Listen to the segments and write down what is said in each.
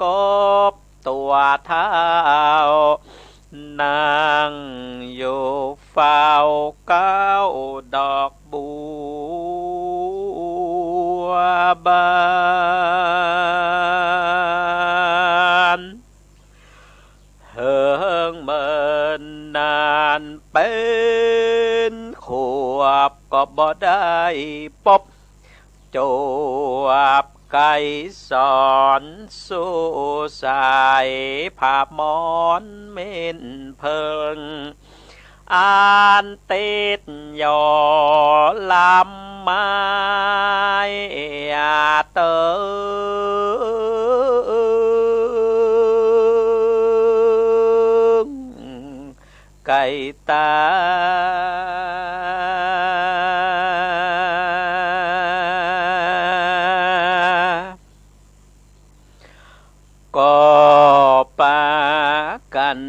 กบตัวเท้านางอยู่เฝ้าเก้าดอกบัวบานเฮิงเมินนานเป็นขวบก็บ่ได้ปบจวบไก่สอนสู้สายภาพมอนเม่นเพิงอ่านติดย่อลำไม้เตอไก่ตาก็ปากัน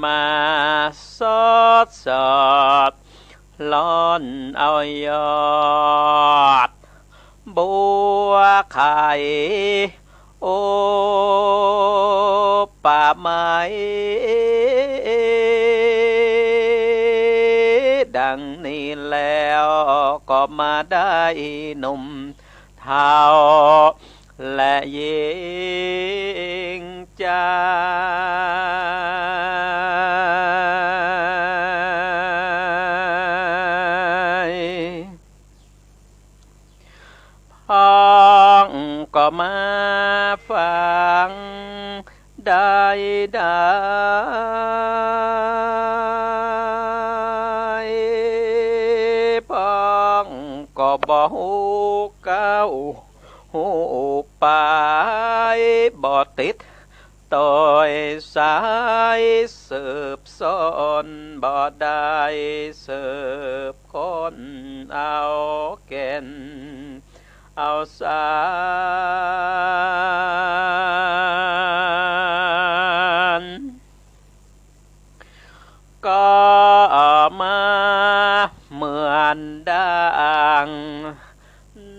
มาสอดสอดล้อนเอายอดบัวไข่โอป่าไม้ดังนี้แล้วก็มาได้หนุ่มเท่าและยิงใจพ้องก็มาฟังได้พ้องก็บ่ฮู้เก้าหูไปบ่ติดต่อยสายสืบซ้อนบ่ได้สืบคนเอาแก่นเอาสารก็มาเหมือนดัง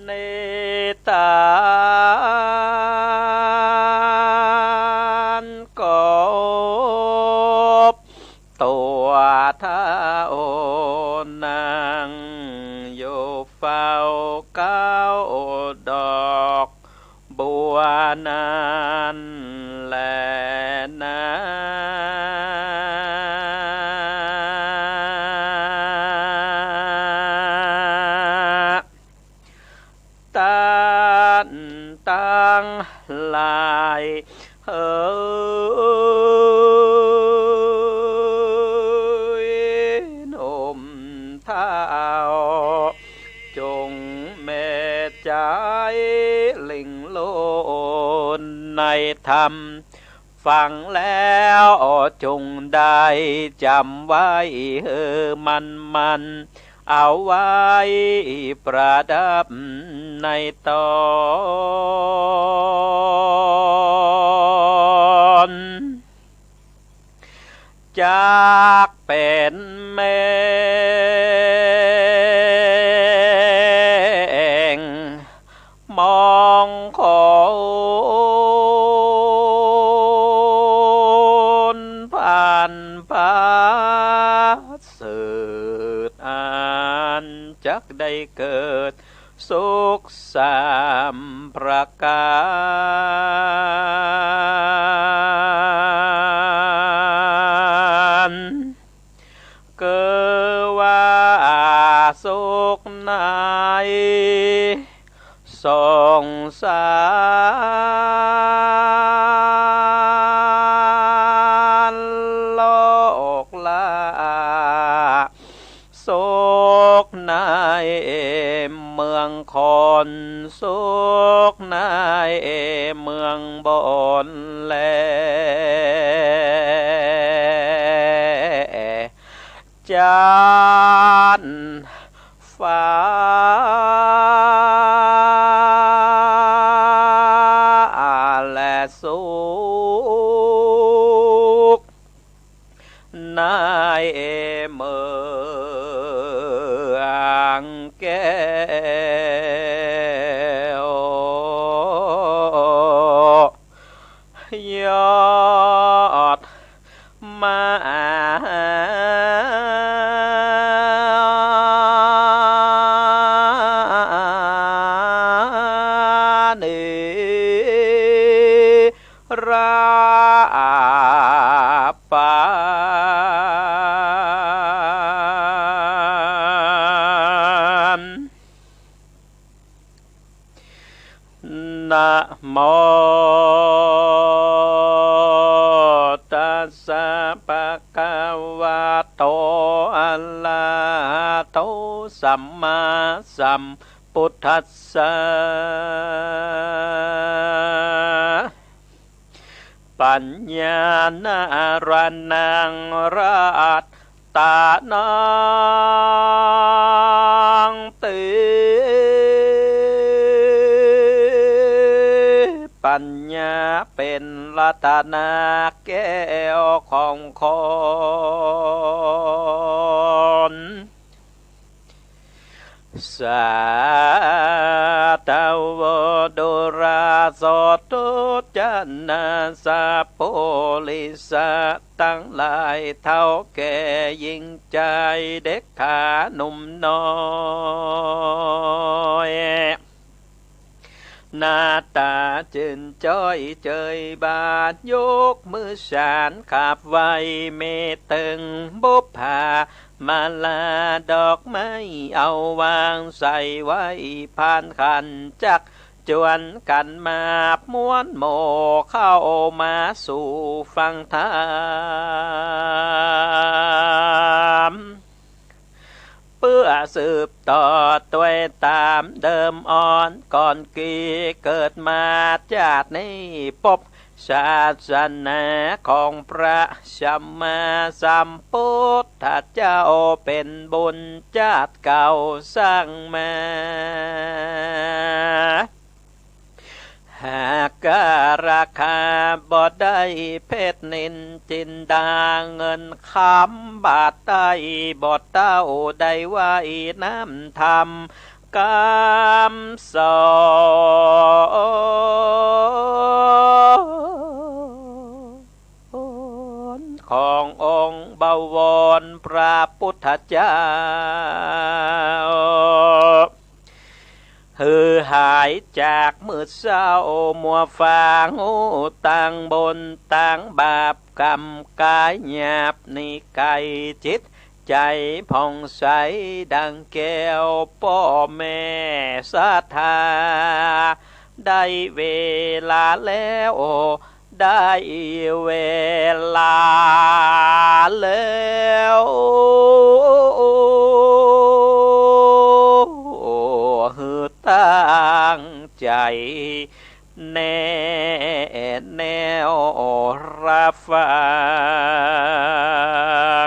ในตากบตัวเท้านางอยู่เฝ้าเก้าดอกบัวนานและนาตั้งลายหนุ่มเท้าจงแม่ใจลิงโลนในธรรมฟังแล้วจงได้จำไว้มันเอาไว้ประดับในตอนจากเป็นแมงมองคนผ่านพาสืบอ่านจักได้เกิดสุขสามประการเกิดว่าสุขในสงสารโลกละสุขในเมืองคนสุขในเมืองบนแลจันฟ้าและสุขในเมืองแก้ว ยอดมาเนราปานนะโมตัสสะภะคะวะโตอะระหะโตสัมมาสัมพุทธัสสะปัญญาณรันนังรัตตานังติปัญญาเป็นรัตนาแก้วของคนสาตาวดุราสตุจันนาสาโพลิสะตั้งหลายเท่าแก่ยิ่งใจเด็กขาหนุ่มน้อยหน้าตาจืนจ้อยเจยบาทยกมือสานขับไว้เมตึงบุพผามาลาดอกไม้เอาวางใส่ไว้ผ่านขันจักจวนกันมาม้วนโมเข้ามาสู่ฟังธรรมเพื่อสืบต่อตัวตามเดิมอ่อนก่อนกี่เกิดมาจากนี้พบศาสนาของพระสัมมาสัมพุทธเจ้าเป็นบุญชาติเก่าสร้างมาหากราคาบ่ได้เพชรนินจินดาเงินคำบาทได้บ่เต้าได้ไว้น้ำธรรมกามสอนขององค์บวรพระพุทธเจ้าหือหายจากมืดเศร้ามัวฟางหูต่างบนต่างบาปกรรมกายหยาบนิไก่จิตใจผ่องใสดังแก้วพ่อแม่ศรัทธาได้เวลาแล้วได้เวลาแล้วตั้งใจแน่แนวรับฟั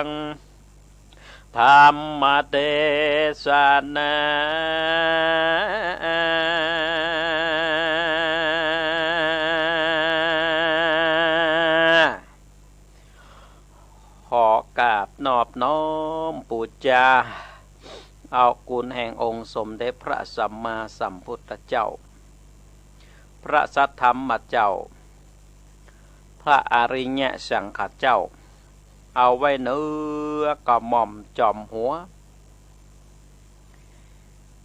งธรรมเทศนาขอกราบนอบน้อมปูจาเอาคุณแห่งองค์สมเด็จพระสัมมาสัมพุทธเจ้าพระสัทธรรมเจ้าพระอริยสังฆเจ้าเอาไว้เนื้อกระหม่อมจอมหัว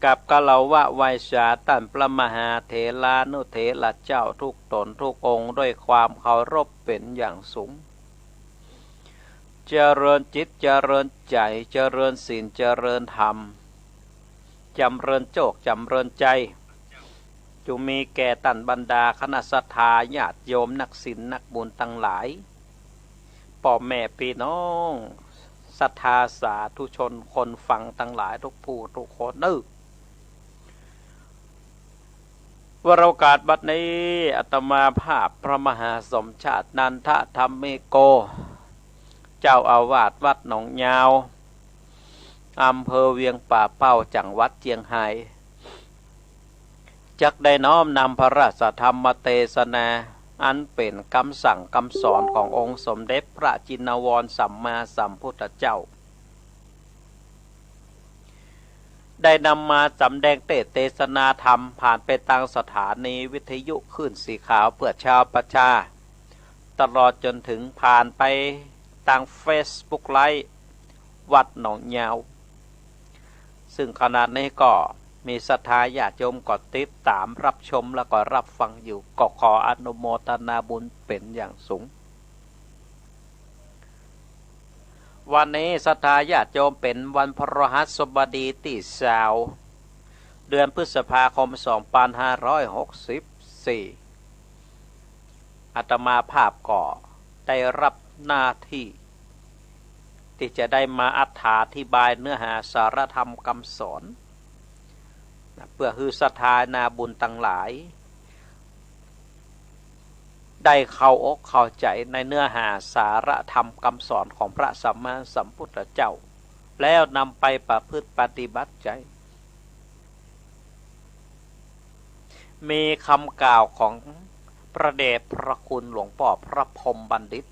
กับกะเหลาวะไวยสาตันพระมหาเถรานุเถระเจ้าทุกตนทุกองค์ด้วยความเคารพเป็นอย่างสูงเจริญจิตเจริญใจเจริญศีลเจริญธรรมจำเริญโจกจำเริญใจจงมีแก่ตันบรรดาคณะสัทธาญาติโยมนักศีลนักบุญทั้งหลายพ่อแม่พี่น้องศรัทธาสาธุชนคนฟังทั้งหลายทุกผู้ทุกคนวโรกาสบัดนี้อาตมาภาพพระมหาสมชาตินันทธรรมเมโกเจ้าอาวาสวัดหนองยาวอำเภอเวียงป่าเป้าจังหวัดเชียงไฮ้จักได้น้อมนำพระราชธรรมเทศนาอันเป็นคำสั่งคำสอนขององค์สมเด็จพระจินวรสัมมาสัมพุทธเจ้าได้นำมาสำแดงเทศนาธรรมผ่านไปทางสถานีวิทยุคลื่นสีขาวเพื่อชาวประชา ตลอดจนถึงผ่านไปทาง Facebook ไลฟ์วัดหนองยาวซึ่งขณะนี้ก็มีศรัทธาญาติโยมก็ติดตามรับชมแล้วก็รับฟังอยู่ก็ขออนุโมทนาบุญเป็นอย่างสูงวันนี้ศรัทธาญาติโยมเป็นวันพฤหัสบดีที่20 เดือนพฤษภาคม 2564 อาตมาภาพก็ได้รับหน้าที่ที่จะได้มาอธิบายเนื้อหาสารธรรมคำสอนเพื่อให้ศรัทธานาบุญทั้งหลายได้เข้าอกเข้าใจในเนื้อหาสารธรรมคำสอนของพระสัมมาสัมพุทธเจ้าแล้วนำไปประพฤติปฏิบัติใจมีคำกล่าวของพระเดชพระคุณหลวงพ่อพระพรหมบัณฑิต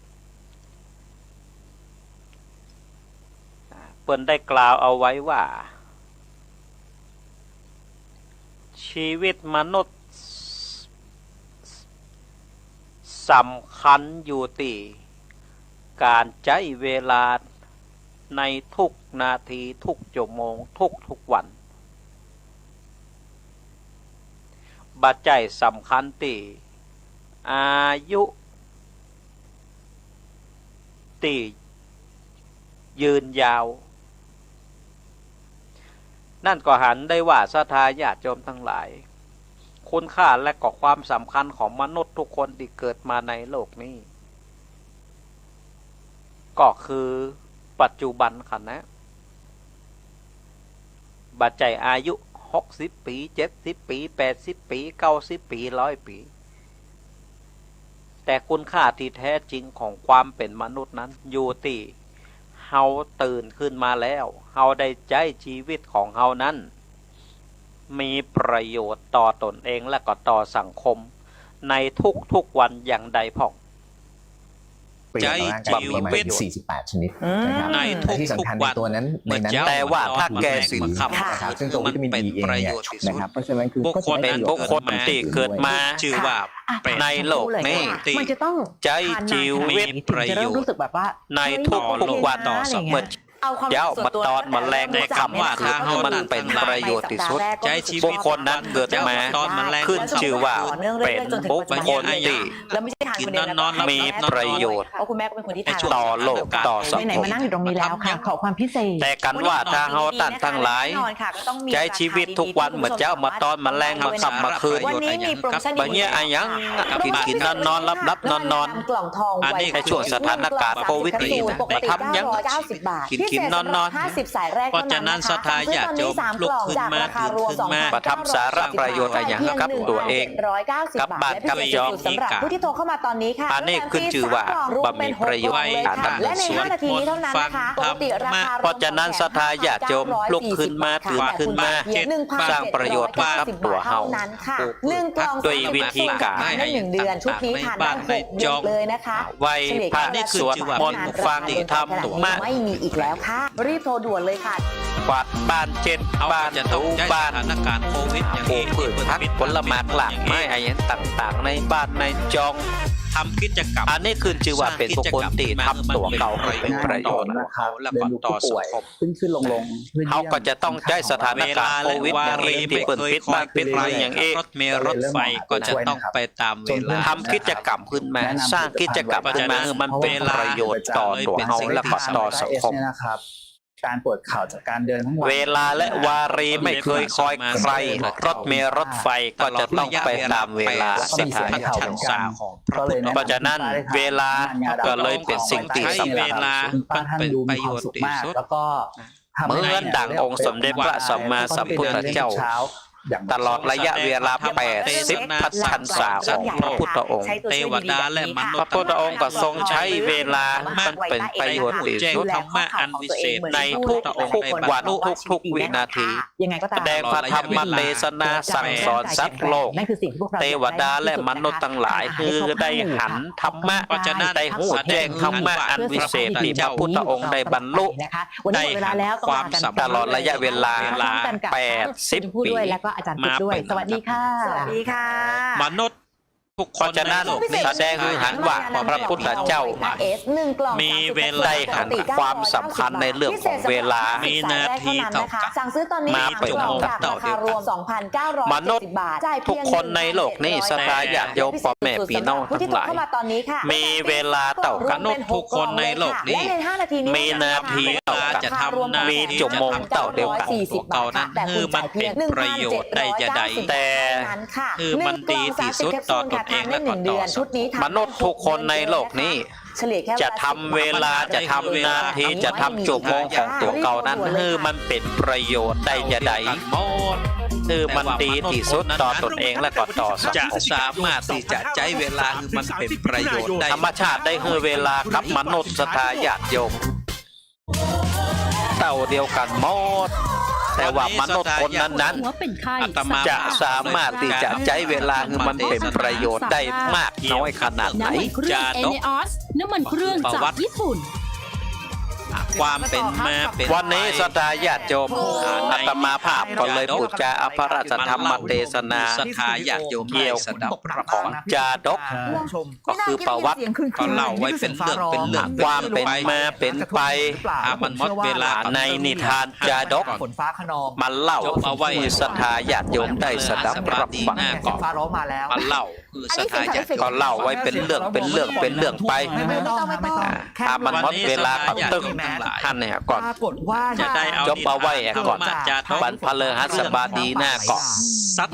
เพิ่นได้กล่าวเอาไว้ว่าชีวิตมนุษย์สำคัญอยู่ที่การใช้เวลาในทุกนาทีทุกชั่วโมงทุกวันบัจจัยสำคัญที่อายุที่ยืนยาวนั่นก็หันได้ว่าศรัทธาญาติโยมทั้งหลายคุณค่าและก็ความสำคัญของมนุษย์ทุกคนที่เกิดมาในโลกนี้ก็คือปัจจุบันค่ะนะบัจจัยอายุ60 ปี70 ปี80 ปี90 ปี100 ปีแต่คุณค่าที่แท้จริงของความเป็นมนุษย์นั้นอยู่ที่เฮาตื่นขึ้นมาแล้วเฮาได้ใช้ชีวิตของเฮานั้นมีประโยชน์ต่อตนเองและก็ต่อสังคมในทุกวันอย่างใดพ่องใจชีวิต48ชนิดในทุกวันตัวนั้นแต่ว่าถ้าแกสิ่งคำซึ่งตัววิตามิน E เองเนี่ยนะครับเพราะฉะนั้นคือก็จะเป็นบุคคลที่เกิดมาชื่อว่าในโลกนี้มันจะต้องใจชีวิตประโยชน์ในทุกวันต่อสมัยเจ้ามาตอนมาแรงในคำว่าถ้ามันเป็นประโยชน์ที่สุดใจชีวิตคนนั้นเกิดมาขึ้นชื่อว่าเป็นบุคคลที่กินนอนมีประโยชน์ต่อโลกต่อสังคมขอความพิเศษแต่กันว่าถ้าเฮาตั้นทั้งหลายใช้ชีวิตทุกวันเหมือนเจ้ามาตอนมาแรงมาค่ำมาคืนบางอย่างอะไรยังกินนอนรับนอนอันนี้ในช่วงสถานการณ์โควิดนี้มาทำยังกินนอน50 สายแรกเพราะฉะนั้นศรัทธาญาติโยมลุกขึ้นมาประทับสาระประโยชน์อะไรอย่างกับตัวเองกับบ้านกับจองสำหรับผู้ที่โทรเข้ามาตอนนี้ค่ะอันนี้ขึ้นชื่อว่าบะหมี่ประโยชน์และใน5 นาทีนี้เท่านั้นนะคะปกติราคาเพราะฉะนั้นศรัทธาญาติโยมลุกขึ้นมาตื่นขึ้นมาสร้างประโยชน์ให้กับตัวเฮาด้วยวิธีการใน1 เดือนชุดนี้ทานได้6 เดือนเลยนะคะไว้พระสวดมนต์ฟังธรรมะไม่มีอีกแล้วค่ะรีบโทรด่วนเลยค่ะกวาดบ้านบ้านถูบ้านสถานการณ์โควิดอย่างนี้พืชพักผลไม้หลากไม้อะไรต่างๆในบ้านในจองทำกิจกรรมอันนี้คือชื่อว่าเป็นบุคคลที่ทำตัวเขาให้เป็นประโยชน์เขาและก็ต่อสังคมขึ้นลงเขาก็จะต้องใช้สถานการณ์โควิดอย่างนี้ที่เปิดปิดบ้านปิดเมืองอย่างรถเมล์รถไฟก็จะต้องไปตามเวลาทำกิจกรรมขึ้นมาสร้างกิจกรรมขึ้นมามันเป็นประโยชน์ต่อตัวเขาและก็ต่อสังคมการปวดเข่าจากการเดินทั้งวันเวลาและวารีไม่เคยคอยใครรถเมล์รถไฟก็จะต้องไปตามเวลาสถานชั้นศาของพระพุทธเพราะฉะนั้นเวลาก็เลยเป็นสิ่งที่สำคัญเวลาเป็นประโยชน์ที่สุดแล้วก็เหมือนดังองค์สมเด็จพระสัมมาสัมพุทธเจ้าตลอดระยะเวลา80 พรรษาของพระพุทธองค์เทวดาและมนุษย์พระพุทธองค์ก็ทรงใช้เวลามันเป็นประโยชน์ที่สุดธรรมะอันวิเศษในทุกวันทุกวินาทีแสดงพระธรรมเทศนาสั่งสอนสัตว์โลกเทวดาและมนุษย์ทั้งหลายคือได้หันธรรมะได้หูแจ้งธรรมะอันวิเศษที่พระพุทธองค์ได้บรรลุได้ความตลอดระยะเวลา80 ปีอาจารย์ด้วยสวัสดีค่ะมนุษย์ ทุกคนในโลกนี้แสดงให้เห็นว่าพระพุทธเจ้ามีเวลาความสำคัญในเรื่องของเวลามีนาทีเท่ากับสั่งซื้อตอนนี้ มาเป็น ราคารวม 2,970 มนุษย์ บาท ทุกคนในโลกนี้ศรัทธาญาติโยมพ่อแม่พี่น้องทั้งหลายมีเวลาเท่ากันทุกคนในโลกนี้มีนาทีเท่ากัน จะทำมีชั่วโมงเท่าเดียวกัน เก่านั้นคือมันเป็นประโยชน์ได้จะใด แต่คือมันดีที่สุดต่อตนเองและก็ต่อสังคม มนุษย์ทุกคนในโลกนี้จะทำเวลาจะทำนาทีจะทำชั่วโมงของตัวเก่านั้นคือมันเป็นประโยชน์ได้จะใดคือมันดีที่สุดต่อตนเองและก็ต่อสัง จะ คม สามารถที่จะใช้เวลาคือมันเป็นประโยชน์ได้ ธรรมชาติได้คือเวลากับมนุษย์ศรัทธาญาติโยมเต่าเดียวกันหมดแต่ว่ามนุษย์คนนั้นๆจะสามารถที่จะใช้เวลาคือมันเป็นประโยชน์ได้มากน้อยขนาดไหน น้ำมันเครื่องเอเนออสน้ำมันเครื่องจากญี่ปุ่น ความเป็นมาเป็น วันนี้ศรัทธาญาติโยมอาตมาภาพก็เลยพูดจาอภราชธรรมเทศนา ศรัทธาญาติโยม เกี่ยว สดับ ของจาดกก็คือประวัติ ก็เล่าไว้เป็นเรื่อง ความเป็นมาเป็นไป มันหมดเวลา ในนิทานจาดก ฝนฟ้าขนอง มันเล่าเอาไว้ศรัทธาญาติโยมได้สดับรับฟัง ฝนฟ้าร้องมาแล้ว มันเล่าคือศรัทธาญาติโยม ก็เล่าไว้เป็นเรื่องไป ไม่ต้องแค่ ถ้ามันหมดเวลาก็ตึงท่านเนี่ยก่อน ปรากฏว่า จะได้เอา จบเอาไว้ก่อน จะต้อง วันพฤหัสบดีหน้าก่อน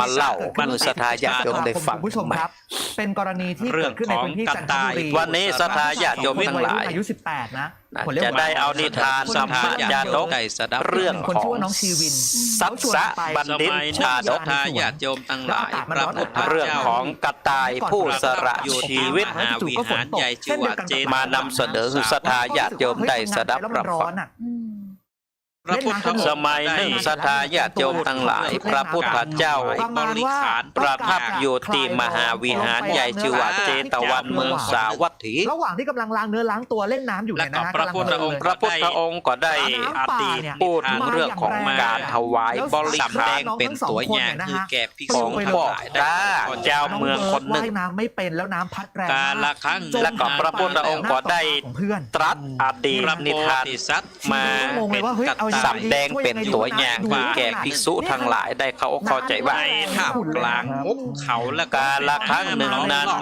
มาเล่าคือศรัทธาญาติโยมได้ฟัง คุณผู้ชมครับ เป็นกรณีที่เกิดขึ้นในพื้นที่จันทบุรี วันนี้ศรัทธาญาติโยมทั้งหลาย อายุ 18 นะ จะได้เอานิทานสัมมาจาดกเรื่อง คน ขอ ชื่อง ว่าน้องชีวิน สัตสะบัณฑิตชาดก ญาติโยมทั้งหลายพระพุทธ เรื่องของกระต่ายผู้สละชีวิต มหาวิหารใหญ่ชื่อว่าเจน มานำเสนอคือศรัทธาญาติโยมได้สดับรับฟัง พระพุทธองค์ สมัยหนึ่งศรัทธาญาติโยมทั้งหลายพระพุทธเจ้า บริขาร ประทับอยู่ที่มหาวิหารใหญ่ชื่อว่าเจตวันเมืองสาวัตถี ระหว่างที่กำลังล้างเนื้อล้างตัวเล่นน้ำอยู่เนี่ยนะฮะ แล้วก็พระพุทธองค์ พระพุทธองค์ก็ได้อดีตพูดถึงเรื่องของการถวายบริ สำ ขา แด รง เป็นตัวอย่างคือแก่ภิก ข ษุ อง ทั้ง พ่อ หลาย ตาเจ้าเมืองคนหนึ่ง ว่ายน้ำไม่เป็นแล้วน้ำพัดแรง กาละครั้ง และก็พระพุทธองค์ก็ได้ ของเพื่อน ตรัสอดีต พระ นิ โพ ทาน ธิสัตว์ มา งงเลยว่าเฮ้ยเอายังไง สำแดงเป็นตัวอย่างคือแก่ภิกษุทั้งหลายได้เข้าใจว่า ในท่ามกลางหุบเขาและ กาละครั้งหนึ่ง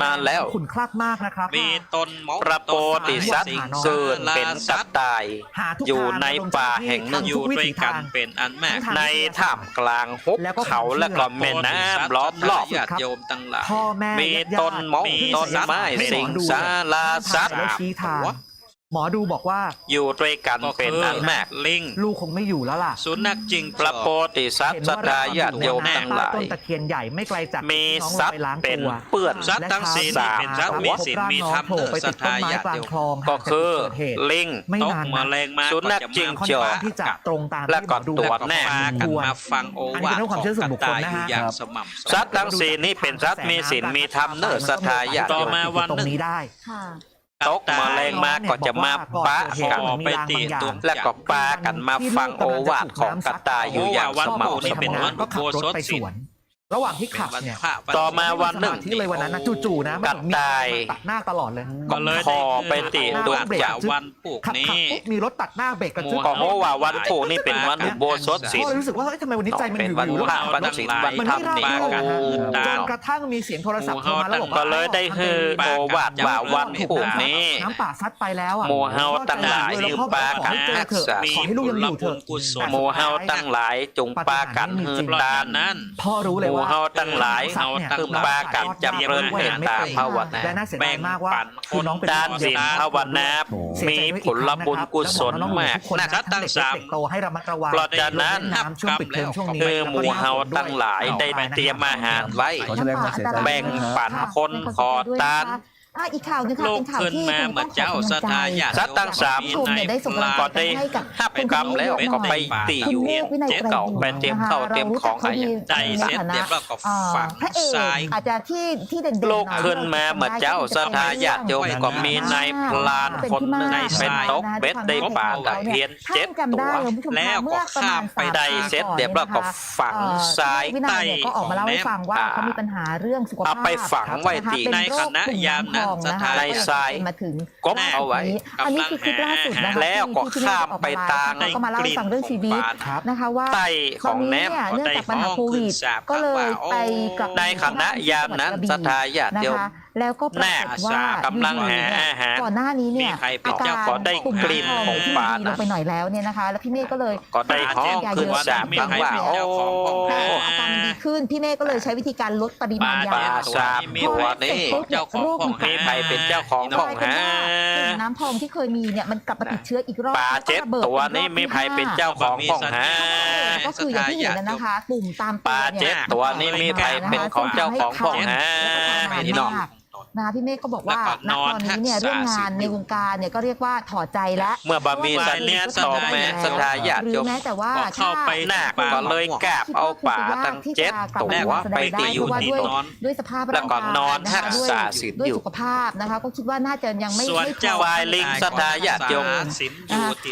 นานแล้ว ขุ่นคลักมากนะครับ มีต้นม พระโพธิสัตว์เกิดเป็นกระต่าย หาทุก อยู่ ทาง ในป่าแห่งหนึ่ง อยู่ด้วยกันเป็นอันมาก ในท่ามกลางหุบเขาและก็แม่น้ำล้อมรอบ ญาติโยมทั้งหลาย พ่อแม่ มี ญาติๆ ต้นมง มี ต้นไม้ เป็น สิง หมอดู สาราสัตว์ แล้วชี้ทางหมอดูบอกว่า อยู่ด้วยกัน ก็ เป็น คือ อันมาก ลิง ลูกคงไม่อยู่แล้วล่ะ สุนัขจริง พระโพธิสัตว์ศรัทธาญาติโยมทั้งหลาย ต้นตะเคียนใหญ่ไม่ไกลจาก มี ที่น้อง ทรั เรา พ ไป ย์ ล้าง เป็น ตัว เปื้อน สัตว์ทั้งสี่นี่เป็นสัตว์มีศีลมีธรรม โผล่ไปติดต้นไม้กลางคลอง ก็คือ ห่างจากจุดเกิดเหตุ ลิง ไม่ ตก นาน มา นะ แรงมา สุนัขจิ้งจอก ที่จะตรงตาม และก็ ที่หมอดู ตรวจ แน่กันมาฟังโอวาท อันนี้เป็นเรื่องความเชื่อส่วนบุคคลนะฮะ อยู่อย่างสม่ำเสมอ สัตว์ทั้งสี่นี้เป็นสัตว์มีศีลมีธรรมเนื้อศรัทธาญาติ ต่ โย อ ม มาวันหนึ่ง ตรงนี้ได้ ตกมาแรงมาก็จะมาปะกัน ไปตีตัว และก็ปากันมาฟังโอวาทของกระต่ายอยู่อย่างสม่ำเสมอ ก็ขับรถไปสวน ระหว่างที่ขับเนี่ย ต่อมาวันหนึ่ง ที่เลยวันนั้นนะจู่ๆนะมัน กระต่าย ตัดหน้าตลอดเลย ก็เลย พอไปตีดวง จา จักร วันปลูก ขับ นี้ ปุ๊บมีรถตัดหน้าเบรกกันซึ่ง ก็เพราะว่าวันผูกนี่เป็นวันอุโบสถศีล พ่อเลยรู้สึกว่าเฮ้ยทำไมวันนี้ใจมัน เป็น อยู่ วัน อยู่ พระวันศีลวัน มัน ธรรม ไม่ นี่ ราบรื่น โอ้ นะฮะจนกระทั่งมีเสียงโทรศัพท์โทรมาแล้วบอกว่า ก็เลยได้ฮือโอวาทว่าวันผูกนี้ น้ำป่าซัดไปแล้วอ่ะ หมู่เฮาตั้งหลายฮือปากัน ขอ รักษา ให้ลูกยังอยู่เถอะ หมู่เฮาตั้งหลายจงปากันฮือ เพราะ ตา ฉะ น นั้น พ่อรู้เลย หมู่ ว่า เฮาตั้งหลาย คือปากันจำเริญเมตตาภาวนา และน่าเสียดายมากว่าคือน้องเป็น ด้านศีลภาวนามีผลบุญกุศลมากนัก ชัดตั้งสาม โตให้ระมัดระวัง เพราะฉะนั้น น้ำช่วงปิดเทอมช่วงนี้ คือหมู่เฮาตั้งหลายได้เตรียมอาหารไว้ แบ่งปันคนขอทาน อีกข่าวนึงค่ะเป็นข่าวที่คุณต้องขอกำลังใจ สัตว์ตั้งสาม ผู้ชมเนี่ยได้ส่งกำลังใจให้กับ ห้าไปกรรมแล้วก็ไปตีอยู่เจ๊เก่าไปเตรียมเข้าเตรียมของอะไรใจเสร็จเรียบร้อยก็ฝัง พระเอก ซ้าย อาจจะที่เด่นๆ โลกขึ้นมาเหมือนเจ้าสถาญาติโยมก็มีนายพลานคนหนึ่งเป็นตกเบ็ดในป่าตะเพียนเจ็ดตัวแล้วก็ข้ามไปได้เสร็จเรียบร้อยก็ฝังซ้ายใต้ ก็ออกมาเล่าให้ฟังว่าเขามีปัญหาเรื่องสุขภาพ เอาไปฝังไว้ที่ในคณะยามนั้นสถาในทรายก้มเอาไว้ อันนี้คือคลิปล่าสุดนะคะ แล้วก็ข้ามไปทาง ก็มาเล่าให้ฟังเรื่องชีวิตนะคะว่า ใต้ของแนบ เนื่องจากปัญหาโควิดก็เลยไปกลับ ในคณะยามนั้นสถาญาติโยม แล้วก็ปรากฏว่าก ำลังหาอาหาร ก่อนหน้านี้เนี่ย มีใครเป็นเจ้าขอได้กลิ่นของปลา ลงไปหน่อยแล้วเนี่ยนะคะแล้วพี่เมฆก็เลย ก็ได้ห้องขึ้นสามครั้งว่าโอ้ อาการดีขึ้นพี่เมฆก็เลยใช้วิธีการลดปริมาณยา ปลาสามตัวนี้เจ้าของห้องมีใครเป็นเจ้าของห้องหา น้ำพองที่เคยมีเนี่ยมันกลับมาติดเชื้ออีกรอบ ปลาเจ็ดตัวนี้มีใครเป็นเจ้าของห้องหา ก็คืออย่างที่เห็นนะคะปุ่มตาม ปลาเจ็ดตัวนี้มีใครเป็นของเจ้าของห้องหาพี่น้อง นะคะพี่เมฆก็บอกว่าณตอนนี้เนี่ยเรื่องงานในวงการเนี่ยก็เรียกว่าถอดใจแล้ว เมื่อบะมีสันเนียตอบแม่สถาญาติ หรื โย อ ม แม้แต่ว่า เข้าไปหน้าก็เลยกราบเอาป่าตั้งเจ็ดตัวไปตีอยู่ที่นอน ด้วยสภาพ แล้วก็นอน ร่างกาย รักษาศีล ด้วย อยู่ สุขภาพนะคะก็คิดว่าน่าจะยังไม่ ส่วน ไม่ เจ้า พอ วายลิงสถาญาติโยม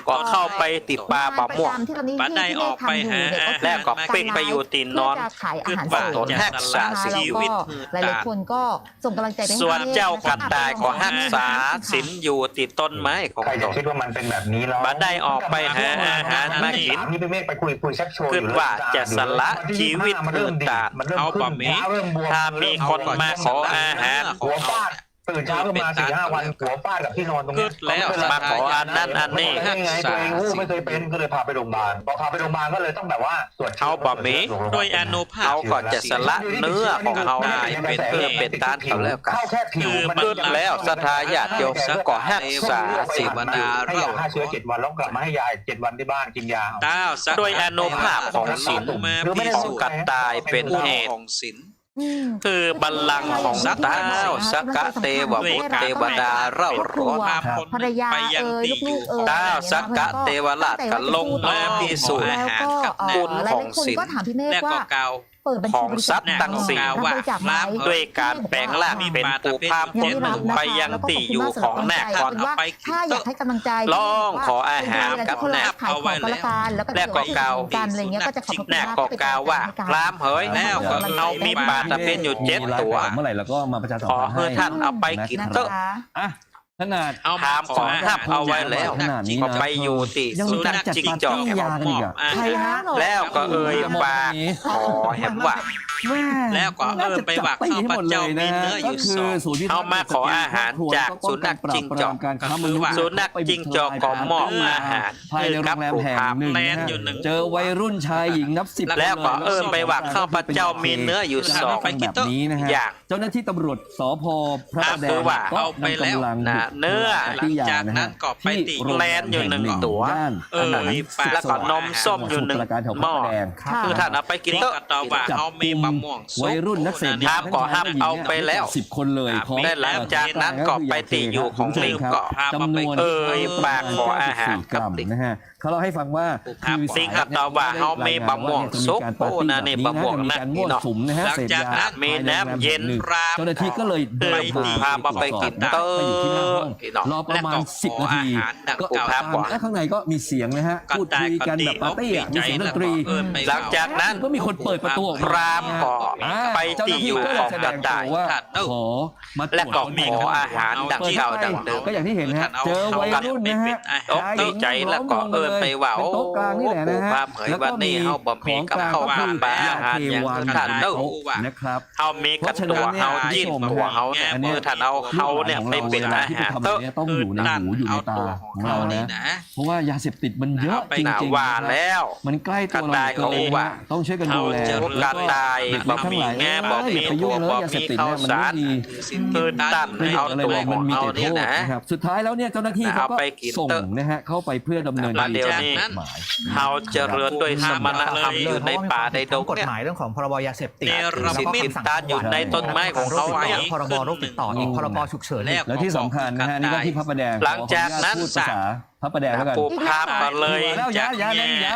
ก็เข้าไปติดปลาปะม่วง ที่ตอนนี้ บัดได้ออกไปหา แล้วก็ปิ้งไปอยู่ตีนนอน เพื่จะขายอาหาร ขึ้น ส ป่า ด รักษาชีวิต หลายๆคนก็ส่งกำลังใจไปให้ ส่วนเจ้ากัดตายก็รักษา ค่ะ ศีลอยู่ติดต้นไม้ของ ใคร ต จะ น คิดว่ามันเป็นแบบนี้แล้ว บัดได้ออกไปหาอาหารมากิน นี่พี่เมฆไปคุยชักชวน คิดว่าจะสละชีวิต มันเริ่มดี มันเริ่ม เอา ขึ้น บะหมี่เริ่มบวม ถ้ามีคนมาขออาหาร หัวฟาดตื่นเช้าขึ้นมา4-5 วันหัวฟาดกับที่นอนตรงนี้ แล้วมาขออันนั้นอันนี้ ได้ไงตัวเองไม่เคยเป็นก็เลยพาไปโรงพยาบาลพอพาไปโรงพยาบาลก็เลยต้องแบบว่าตรวจ เขาบะหมี่ด้วยอนุภาพเขาก็จะสละเนื้อของเขาเป็นเพื่อเป็นต้านเขาแล้วกัน เข้าแค่ผิว มันขึ้นแล้วสถาญาติโยมก็รักษาศีลอยู่ ให้ยาฆ่าเชื้อ7 วันแล้วกลับมาให้ยา7 วันที่บ้านกินยา ด้วยอนุภาพของศีลกัดตายเป็นเหตุ คือบัลลังก์ของเท้าสักกะเทวบุตรเทวดาเร่าร้อน ภรรยาลูกๆ เท้าสักกะเทวราชก็ลงมาพิสูจน์ แล้วก็ คุณของศีล ก็ถามพี่เมฆว่าเปิดบัญ ข ชี องทรัพย์ตั้งสี่ด้วยการแปลงร่างเป็นปูภาพคนหนึ่งไปยังที่อยู่ของแม่ก่อน ว่าถ้าอยากให้กำลังใจ ลองขออาหารกับแนบ เอาไว้แล้วแล้วก็เกากันอะไรเงี้ยก็จะขอบคุณ แนบก็กล่าวว่าพรามเฮ้ยแล้วก็เอามีปลาตะเพียนอยู่7 ตัว เมื่อไหร่เราก็มาประชาสัม ขอ พันธ์ ให้ท่านเอาไปกินเถอะ อ่ะขนาด พรามขอห้ามเอาไว้แล้ว ขนาดนี้นะ ก็ไปอยู่ที่ ยัง สุ มี นั การ ข จัด จิง ปาร์ จอก ตี้ยากันอีกอ่ะ ใครฮะ แล้วก็เอ่ยปากขอแหมว่า แล้วก็ไปว่าข้าพเจ้ามีเนื้ออยู่สองศูนย์พิทักษ์ เอามาขออาหารจากสุนัขจิ้งจอก การค้ามนุษย์ สุนัขจิ้งจอกก็มอบอาหาร ภายในโรงแรมแห่งหนึ่งนะฮะเจอวัยรุ่นชายหญิงนับ10 แล้วก็เอิ้นไปว่าข้าพเจ้ามีเนื้ออยู่สอง แบบนี้นะฮะ อย่าง เจ้าหน้าที่ตำรวจสพพระประแด คื ง อว่า ก็ เอาไป นำ แล้ว กำลัง นะเนื้อ ที่ยานะฮะที่โรงแรม อยู่หนึ่ง แห่ ตัว ย่าน แล้วก็นมส้มอยู่หนึ่งหม้อคือท่านเอาไปกินเถอะ จับกุมวัยรุ่นนักเสพ ถามก่อห้ามเอาไปแล้ว 10 คนเลย ได้หลังจากนั้นก็ไปติอยู่ของลิงก็ จำนวน ปากขออาหาร กรัมนะฮะเขาเล่าให้ฟังว่าคือ สิงห์ตอบว่าเขามีบะม่วงซุปโอ้นะนี่บะม่วง มี นะ การมั่ว เนาะ สุมนะฮะ หลัง เสพ จาก ยา นั้นมีน้ำเย็น เจ้าหน้าที่ก็เลยเดิน พาไปกินเตอร์ ไปอยู่ที่หน้าห้องรอประมาณ10 นาทีก็ พา และข้างในก็มีเสียงนะฮะพูดคุยกันแบบปาร์ตี้มีเสียงดนตรี หลังจากนั้น ก็มีคนเปิดประตูออก พรามก็ไปที่อยู่ของกระต่าย ว่าขอมาตรวจ และก็ขออาหารดังเก่าดังเดิม ก็อย่างที่เห็นฮะเจอวัยรุ่นนะฮะ อกดีใจแล้วก็เอินไปว่าโอ้ โต๊ะกลางนี่แหละนะฮะ พาเผยวันนี้เฮาบ่มีกับข้าวปลาปลาอาหารอย่างท่านเด้อ นะครับ เฮามีกับตัวเฮาจิ้นตัวเฮาเนี่ยมือท่านเอาเฮาเนี่ยไปเป็นอาหาร ำอะไรเนี่ยต้องอยู่ในหูอยู่ในตาของเรานะเพราะว่ายาเสพติดมันเยอะจริงๆ ว่าแล้ว มันใกล้ตัวเราเกินว่าต้องช่วยกันดูแล การตายบ่มีแง่บ่มี ไปยุ่งเลยยาเสพติดเนี่ยมันไม่ดี คือตันเอาตัว มันมี เอา แต่โท เนี่ย ษ นะ นะครับสุดท้ายแล้วเนี่ยเจ้าหน้าที่เขาก็ส่งนะฮะเข้าไปเพื่อดำเนินคดีตามกฎหมาย เฮาเจริญด้วยสมณธรรมอยู่ในป่าในดง กฎ เนี่ย หมายเรื่องของพรบยาเสพติด สิทธิ์ติดตามอยู่ในต้นไม้ของเขา พรบโรคติดต่ออีกพรบฉุกเฉินอีก แล้วที่สำคัญนะฮะนี่ก็ที่พระประแดง หลังจากนั้น พูดภาษาพระประแดงแล้วกัน ปูภาพมาเลย แล้วยาเล่นย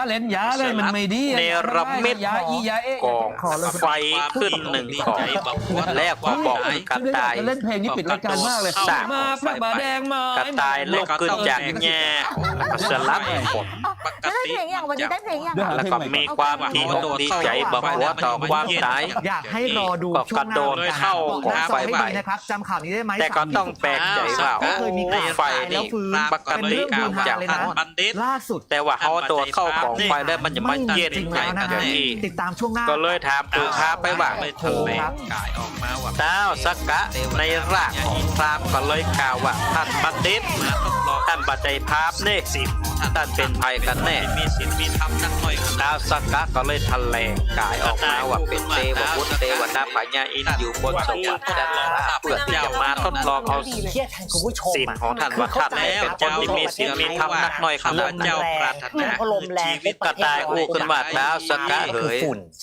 าเลยมันไม่ดี เนรมิต ยาอียาเอะ กองไฟขึ้นหนึ่งของแล้วก็บอกกันตาย เล่นเพลงนี้ปิดรายการมากเลย สร้าง มาพระประแดงมาก ระต่ายลุกขึ้นจากแง่แล้วก็สลับผม ได้เพลงอย่างวันนี้ได้เพลงอย่าง แล้วก็มีความดีอกดีใจบอกว่าต่อความตาย อยากให้รอดู ก็ ช่ว กระ งหน้า โดดเข้า บอกหน้าจอให้ ไฟ ดีนะครับจำข่าวนี้ได้ไหม แต่ก็ต้องแปลกใจว่า เคยมี ไฟนี่ ปกติ เป็นเรื่องฮือฮา จาก เลย ท่าน นะ บัณฑิต ล่าสุด แต่ว่าเขาโดดเข้ากองไฟแล้วมันจะมาเย็น จริง ไง แล้ว กั นะ น ฮะ ที่ ติดตามช่วงหน้า ก็เลยถามปูค้าไปว่า โทรครับ กายออกมาว่า เท้าสักกะในร่างของพราหมณ์ก็เลยกล่าวว่าท่านบัณฑิตท่านปัจจัยภาพนี่ท่านเป็นภัยกันแน่ มีศีลมีธรรมนักหน่อย ท้าวสักกะก็เลยทันแหลงกายออกมาว่าเป็นเทวบุตรเทวดาปัญญาอินอยู่บนสวรรค์จันทราเพื่อที่จะมาทดลองเอาศีลของท่านว่าท่านเป็นคนที่มีศีลมีธรรมนักหน่อยขนาด เจ้าปรารถนา ชีวิตกระต่ายอู้ขึ้นมาท้าวสักกะเหย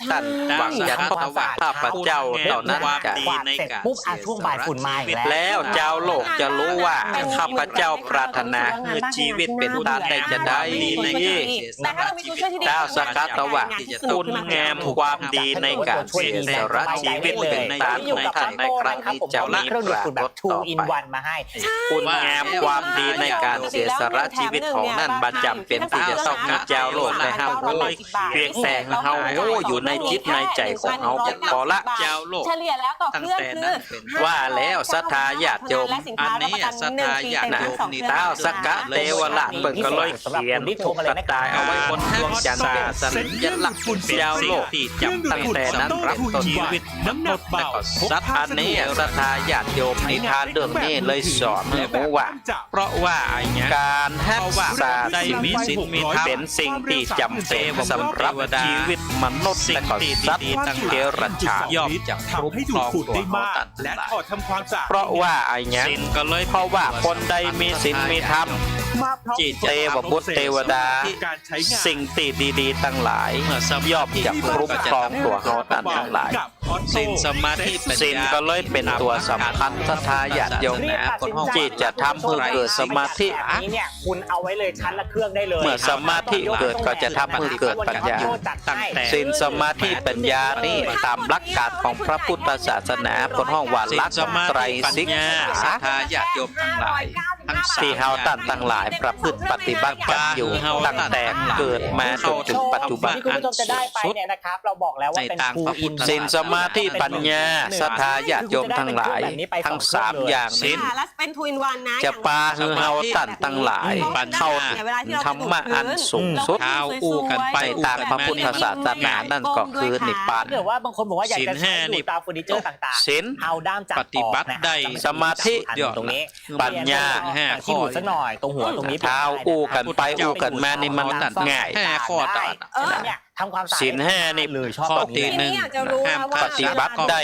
ท่านหวังจะทดว่าข้าพเจ้าเท่านั้นจะ ในการ ปุ๊บช่วงบ่ายฝุ่นมาอีกแล้ว แล้วเจ้าโลกจะรู้ว่าข้าพเจ้าปรารถนาคือชีวิตเป็นตาได้จะได้ดีท้าวสักกะตะว่าคุณงามความดีในการเสียสละชีวิตเป็นตาในท่านในครั้งที่เจ้านี้ปรากฏต่อไป มาให้ คุณงามความดีในการเสียสละชีวิตของนั่นประจำเป็นที่จะต้องมีเจ้าโลกและห้ามโวยเพียงแต่เฮาโง่อยู่ในจิตในใจของเฮาพอละ เจ้าโลก เฉลี่ยแล้วต่อ ตั้ง เครื่อง แต่ คื นั้ อน เป็น ว่าแล้วศรัทธาญาติโยม อันนี้ศรัทธาญาติโยมนี่ ท้าวสักกะเทวราชเปิดก็เลยเขียนกระต่ายเอาไว้บนดวงจันทร์สัญลักษณ์เป็นเจ้าโลกที่จำตั้งแต่นั้นเป็นต้น ชี มา วิตน้ำหนักเบา สัทธานี้ศรัทธาญาติโยมนิทานเรื่องนี้เลยสอนให้รู้ว่า เพราะว่าไอ้เนี้ย การรักษา ได้มีศีลมีธรรม เป็นสิ่งที่จำเป็นสำหรับชีวิตมนุษย์และก็สัตว์ทั้งเดรัจฉาน ย่อมจะคุ้มครองตัวเขาตัดและถอดทำความสะอาด เพราะว่าไอ้เนี้ย ศีลก็เลย เพราะว่าคนใดมีศีลมีธรรม จิต เทวบุตรเทวดา การใช้งาน สิ่งที่ดีๆทั้งหลาย เมื่อส ย่อมจะคุ้มครองตัวเขาทั้งหลาย ศีลสมาธิปัญ ศีล ญา ก็เลยเป็นตัวสำคัญศรัทธาญาติโยมที่จะทำให้เกิดสมาธิ อันนี้เนี่ยคุณเอาไว้เลยชั้นละเครื่องได้เลย เมื่อสมาธิเกิดก็จะทำให้เกิดปัญญา ตั้งแต่ ศีลสมาธิปัญญานี่ตามหลักการของพระพุทธศาสนาบนห้องว่า ศีล ลัก สมา ไตร ธิปัญ สิก ญาศรัทธาญาติโยมทั้งหลายทั้งสาม ที่เฮาตั้งทั้งหลายประพฤติปฏิบัติกันอยู่ตั้งแต่เกิดมาจนถึงปัจจุบัน ที่คุณผู้ชมจะได้ไปเนี่ยนะครับ เราบอกแล้วว่าเป็น ในทางพระพุทธ ศีลสมาธิปัญญาศรัทธาญาติโยมทั้งหลายทั้งสามอย่างนี้ แล้วเป็นทวินวันนะ จะปาคือเฮาตั้งทั้งหลายเข้าธรรมะอันสูงสุด เท้าอู้กันไป ตามพระพุทธศาสนานั่นก็คือนิพพาน ถ้าเกิดว่าบางคนบอกว่าอยากจะใช้ดูตามเฟอร์นิเจอร์ต่าง ศีล ๆ เอาด้ามจับ ปฏิบัติได้ สมาธิ ตรงนี้ ปัญญา ที่ดูสักหน่อยตรงหัวตรงนี้ เท้าอู้กันไปอู้กันมานี่มันง่าย 5 ข้อต่าง เนี่ยทำความสะอาด ศีลห้านี่ เลยชอบ ข้อ ตรง ที่ นี้ หนึ่ง อยากจะรู้ ห้าม ว่า ปฏิบัติได้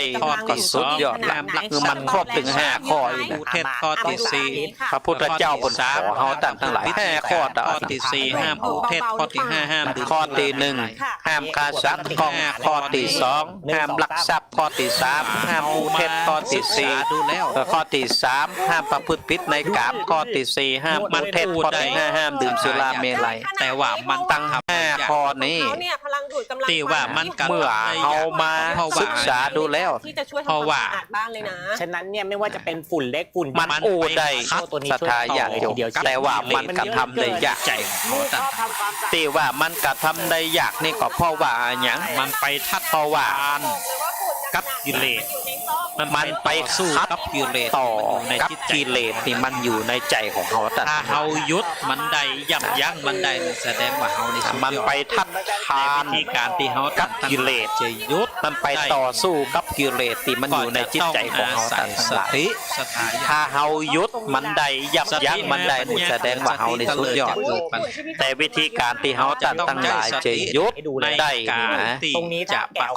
ก็สุดยอดแล้วคือมันครบถึง5ข้ออยู่ อุเทศข้อที่สี่ พระพุทธเจ้าบนขอเฮาตั้งทั้งหลาย5ข้อต่อ ข้อที่สี่ห้ามอุเทศข้อที่5ห้ามดื่ม ข้อที่1ห้ามฆ่าสัตว์ข้อที่2ห้ามลักทรัพย์ข้อที่3ห้ามอุเทศข้อที่4 ดูแล้ว ข้อที่3ห้ามประพฤติผิดในกามข้อที่4ห้ามอุเทศข้อที่5ห้ามดื่มสุราเมลัย แต่ว่ามันตั้ง 5ข้อนี้ เขาเนี่ยพลังดูดกำลัง ตีว่ามันกระ เมื่อ ทำได้ เอามา เพราะว่า ศึกษาดูแล้ว ที่จะช่วย เพ ทำค ราะ วาม ว่า สะอาดบ้านเลยนะ ฉะนั้นเนี่ยไม่ว่าจะเป็นฝุ่นเล็กฝุ่น มันอู้ได้ศรัทธาญาติโยมแต่ว่ามันกระทำได้ยาก ใจของเขาตั้ง ทำความสะอาด ที่ว่ามันกระทำได้ยากนี่ก็เพราะว่าหยัง มันไปทัด เพราะว่า กับกิเลส มันไปสู้กับกิเลสต่อกับกิเลสที่มันอยู่ในใจของเขาถ้าเฮายุดมันได้ยับยั้งมันได้แสดงว่าเฮานี่มันไปทัดทานที่การที่เฮากับกิเลสจะยุดมันไปต่อสู้กับกิเลสที่มันอยู่ในจิตใจของเฮาสติถ้าเฮายุดมันได้ยับยั้งมันได้แสดงว่าเฮานี่สุดยอดแต่วิธีการที่เฮาตั้งหลายจะยุดได้นะ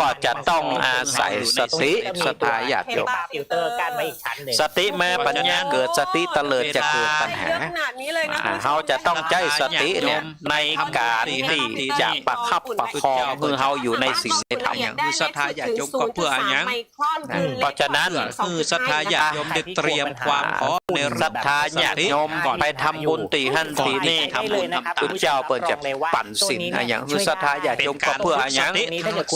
ก็จะต้องอาศัยสติสทายาติโยม ฟิลเตอร์กันไว้อีกชั้นหนึ่ง สติแม้ปัญญาเกิดสติเตลิดจะเกิดปัญหา เยอะขนาดนี้เลยนะ เขาจะต้องใจสติเนี่ยในการที่จะประคับประคองเพื่อเขาอยู่ในสิ่งในธรรม คือศรัทธาญาติโยมก็เพื่ออะไรอย่าง เพราะฉะนั้น คือศรัทธาญาติโยมได้เตรียมความพร้อมใน ศรัทธาญาติโยมไปทำบุญตีหันตีนี่ทำบุญพุทธเจ้าเปิดจะปั่นศีลอะไรอย่างคือศรัทธาญาติโยมก็เพื่ออะไรอย่าง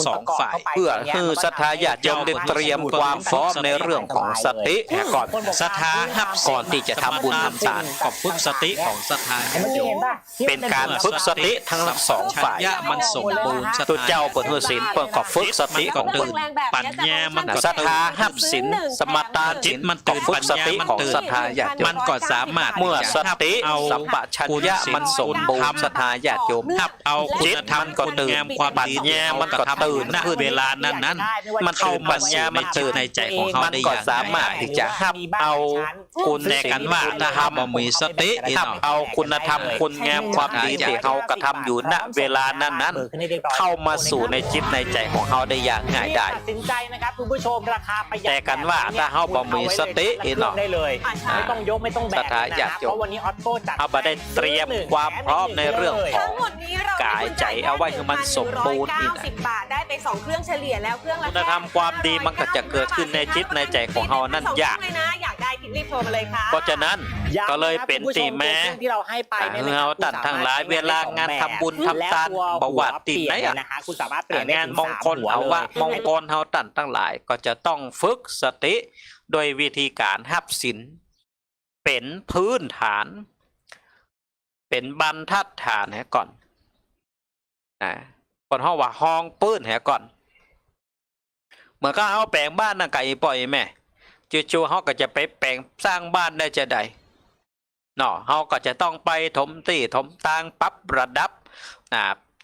สองฝ่ายเพื่อคือศรัทธาญาติโยมได้เตรียมความพร้อมในเรื่องของสติก่อนศรัทธาหับก่อนที่จะทำบุญทำทานก็ฝึกสติของศรัทธาญาติโยมเป็นการฝึกสติทั้งสองฝ่ายมันสมบูรณ์ตุเจ้าเปิดหัวศีลเปิดก็ฝึกสติของตื่นปัญญามันศรัทธาหับศีลสมตาจิตมันก็ฝึกสติของศรัทธาญาติโยมมันก็สามารถเมื่อสติสัมปชัญญะมันสมบูรณ์ศรัทธาญาติโยมหับเอาจิตมันก็ตื่นปัญญามันก็ตื่นขึ้นเวลานั้นมันเข้าปัญญามันตื่นในใจของเขาได้อย่างสามารถที่จะหับเอาคุณแนกันว่าถ้าหาบ่มีสติหับเอาคุณธรรมคุณงามความดีที่เขากระทำอยู่ณเวลานั้นเข้ามาสู่ในจิตในใจของเขาได้อย่างง่ายได้ ตัดสินใจนะครับคุณผู้ชมราคาประหยัด แต่กันว่าถ้าเขาบ่มีสติเนาะ ได้เลยไม่ต้องยกไม่ต้องแบกนะครับเพราะวันนี้ออโต้จัด เอาไปได้เตรียมความพร้อมในเรื่องของกายใจเอาไว้ให้มันสมบูรณ์นี่นะ 190 บาทได้ไป2เครื่องเฉลี่ยแล้วเครื่องละ คุณธรรมความดีมันก็จะเกิดขึ้นในจิตในใจของเขานั่นยาก เลยนะอยากได้รีบโทรมาเลยค่ะ เพราะฉะนั้นก็เลยเป็นตีแม้ ที่เราให้ไปเนี่ย เราตัดทั้งหลายเวลางานทำบุญทำทานประวัติตีไหน นะคะคุณสามารถเปลี่ยน งานมงคลเอาว่ามงคลเขาตัดทั้งหลายก็จะต้องฝึกสติโดยวิธีการหับศีลเป็นพื้นฐาน เป็นบรรทัดฐานให้ก่อนคนเขาว่าห้องปื้นให้ก่อนเหมือนก็เอาแปลงบ้านน่ะไก่ปล่อยแม่จู่ๆเขาก็จะไปแปลงสร้างบ้านได้จะใดเนาะเขาก็จะต้องไปถมตีถมตางปรับระดับ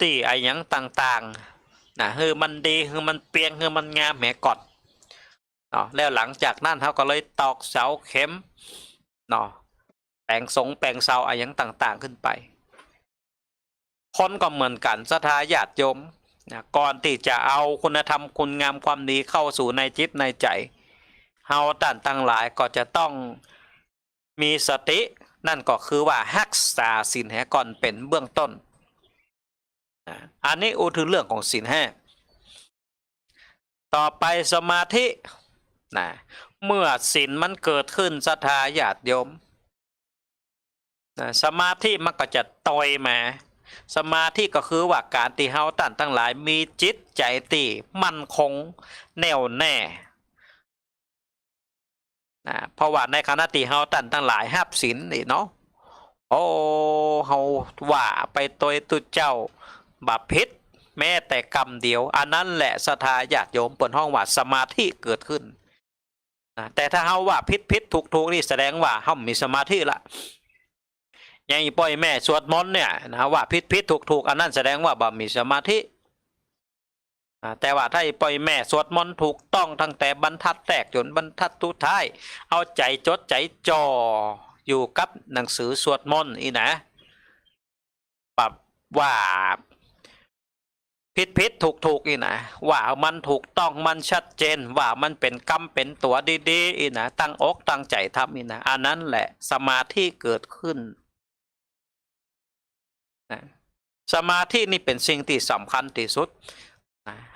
ตีไอ้ยังต่างๆคือมันดีคือมันเปียงคือมันงามแหมก่อนเนาะแล้วหลังจากนั้นเขาก็เลยตอกเสาเข็มเนาะแปลงสงแปลงเสาไอ้ยังต่างๆขึ้นไปคนก็เหมือนกันศรัทธาญาติโยมก่อนที่จะเอาคุณธรรมคุณงามความดีเข้าสู่ในจิตในใจเฮาตั้งหลายก็จะต้องมีสตินั่นก็คือว่ารักษาศีลให้ก่อนเป็นเบื้องต้นอันนี้ถึงเรื่องของศีลห้าต่อไปสมาธิเมื่อศีลมันเกิดขึ้นศรัทธาญาติโยมสมาธิมันก็จะต่อยมาสมาธิก็คือว่าการที่เฮาตั้งหลายมีจิตใจที่มั่นคงแน่วแน่เพราะว่าในขณะที่เฮาตั้งหลายหับศีลนี่เนาะโอ้เฮาว่าไปตัวตุเจ้าบาปพิษแม้แต่กรรมเดียวอันนั้นแหละศรัทธาญาติโยมเปิดห้องว่าสมาธิเกิดขึ้นแต่ถ้าเฮาว่าพิษถูกนี่แสดงว่าเฮามีสมาธิละอย่างอีปล่อยแม่สวดมนต์เนี่ยนะว่าพิษถูกอันนั้นแสดงว่าบ่มีสมาธิแต่ว่าถ้าปล่อยแม่สวดมนต์ถูกต้องตั้งแต่บรรทัดแรกจนบรรทัดสุดท้ายเอาใจจดใจจ่ออยู่กับหนังสือสวดมนต์อีนะปรับว่าพิษถูกอีนะว่ามันถูกต้องมันชัดเจนว่ามันเป็นกรรมเป็นตัวดีๆอีนะตั้งอกตั้งใจทำอีนะอันนั้นแหละสมาธิเกิดขึ้นสมาธินี่เป็นสิ่งที่สำคัญที่สุด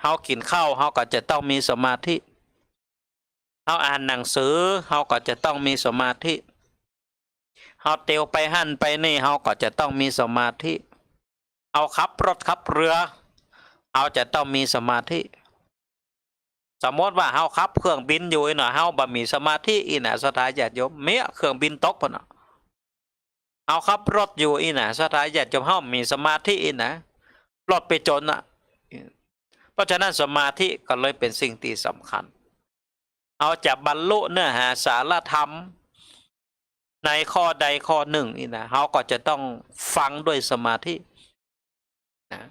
เฮากินข้าวเฮาก็จะต้องมีสมาธิเฮาอ่านหนังสือเฮาก็จะต้องมีสมาธิเฮาเตียวไปหั่นไปนี่เฮาก็จะต้องมีสมาธิเอาขับรถขับเรือเฮาจะต้องมีสมาธิสมมติว่าเฮาขับเครื่องบินอยู่เนาะเฮาบ่มีสมาธิอีน่ะศรัทธาญาติโยมเมียเครื่องบินตกพุ่นน่ะเอาขับรถอยู่อีน่ะศรัทธาญาติโยมเฮามีสมาธิอีน่ะรถไปจนน่ะเพราะฉะนั้นสมาธิก็เลยเป็นสิ่งที่สำคัญ เอาจะบรรลุเนื้อหาสารธรรมในข้อใดข้อหนึ่งนี่นะเขาก็จะต้องฟังด้วยสมาธินะ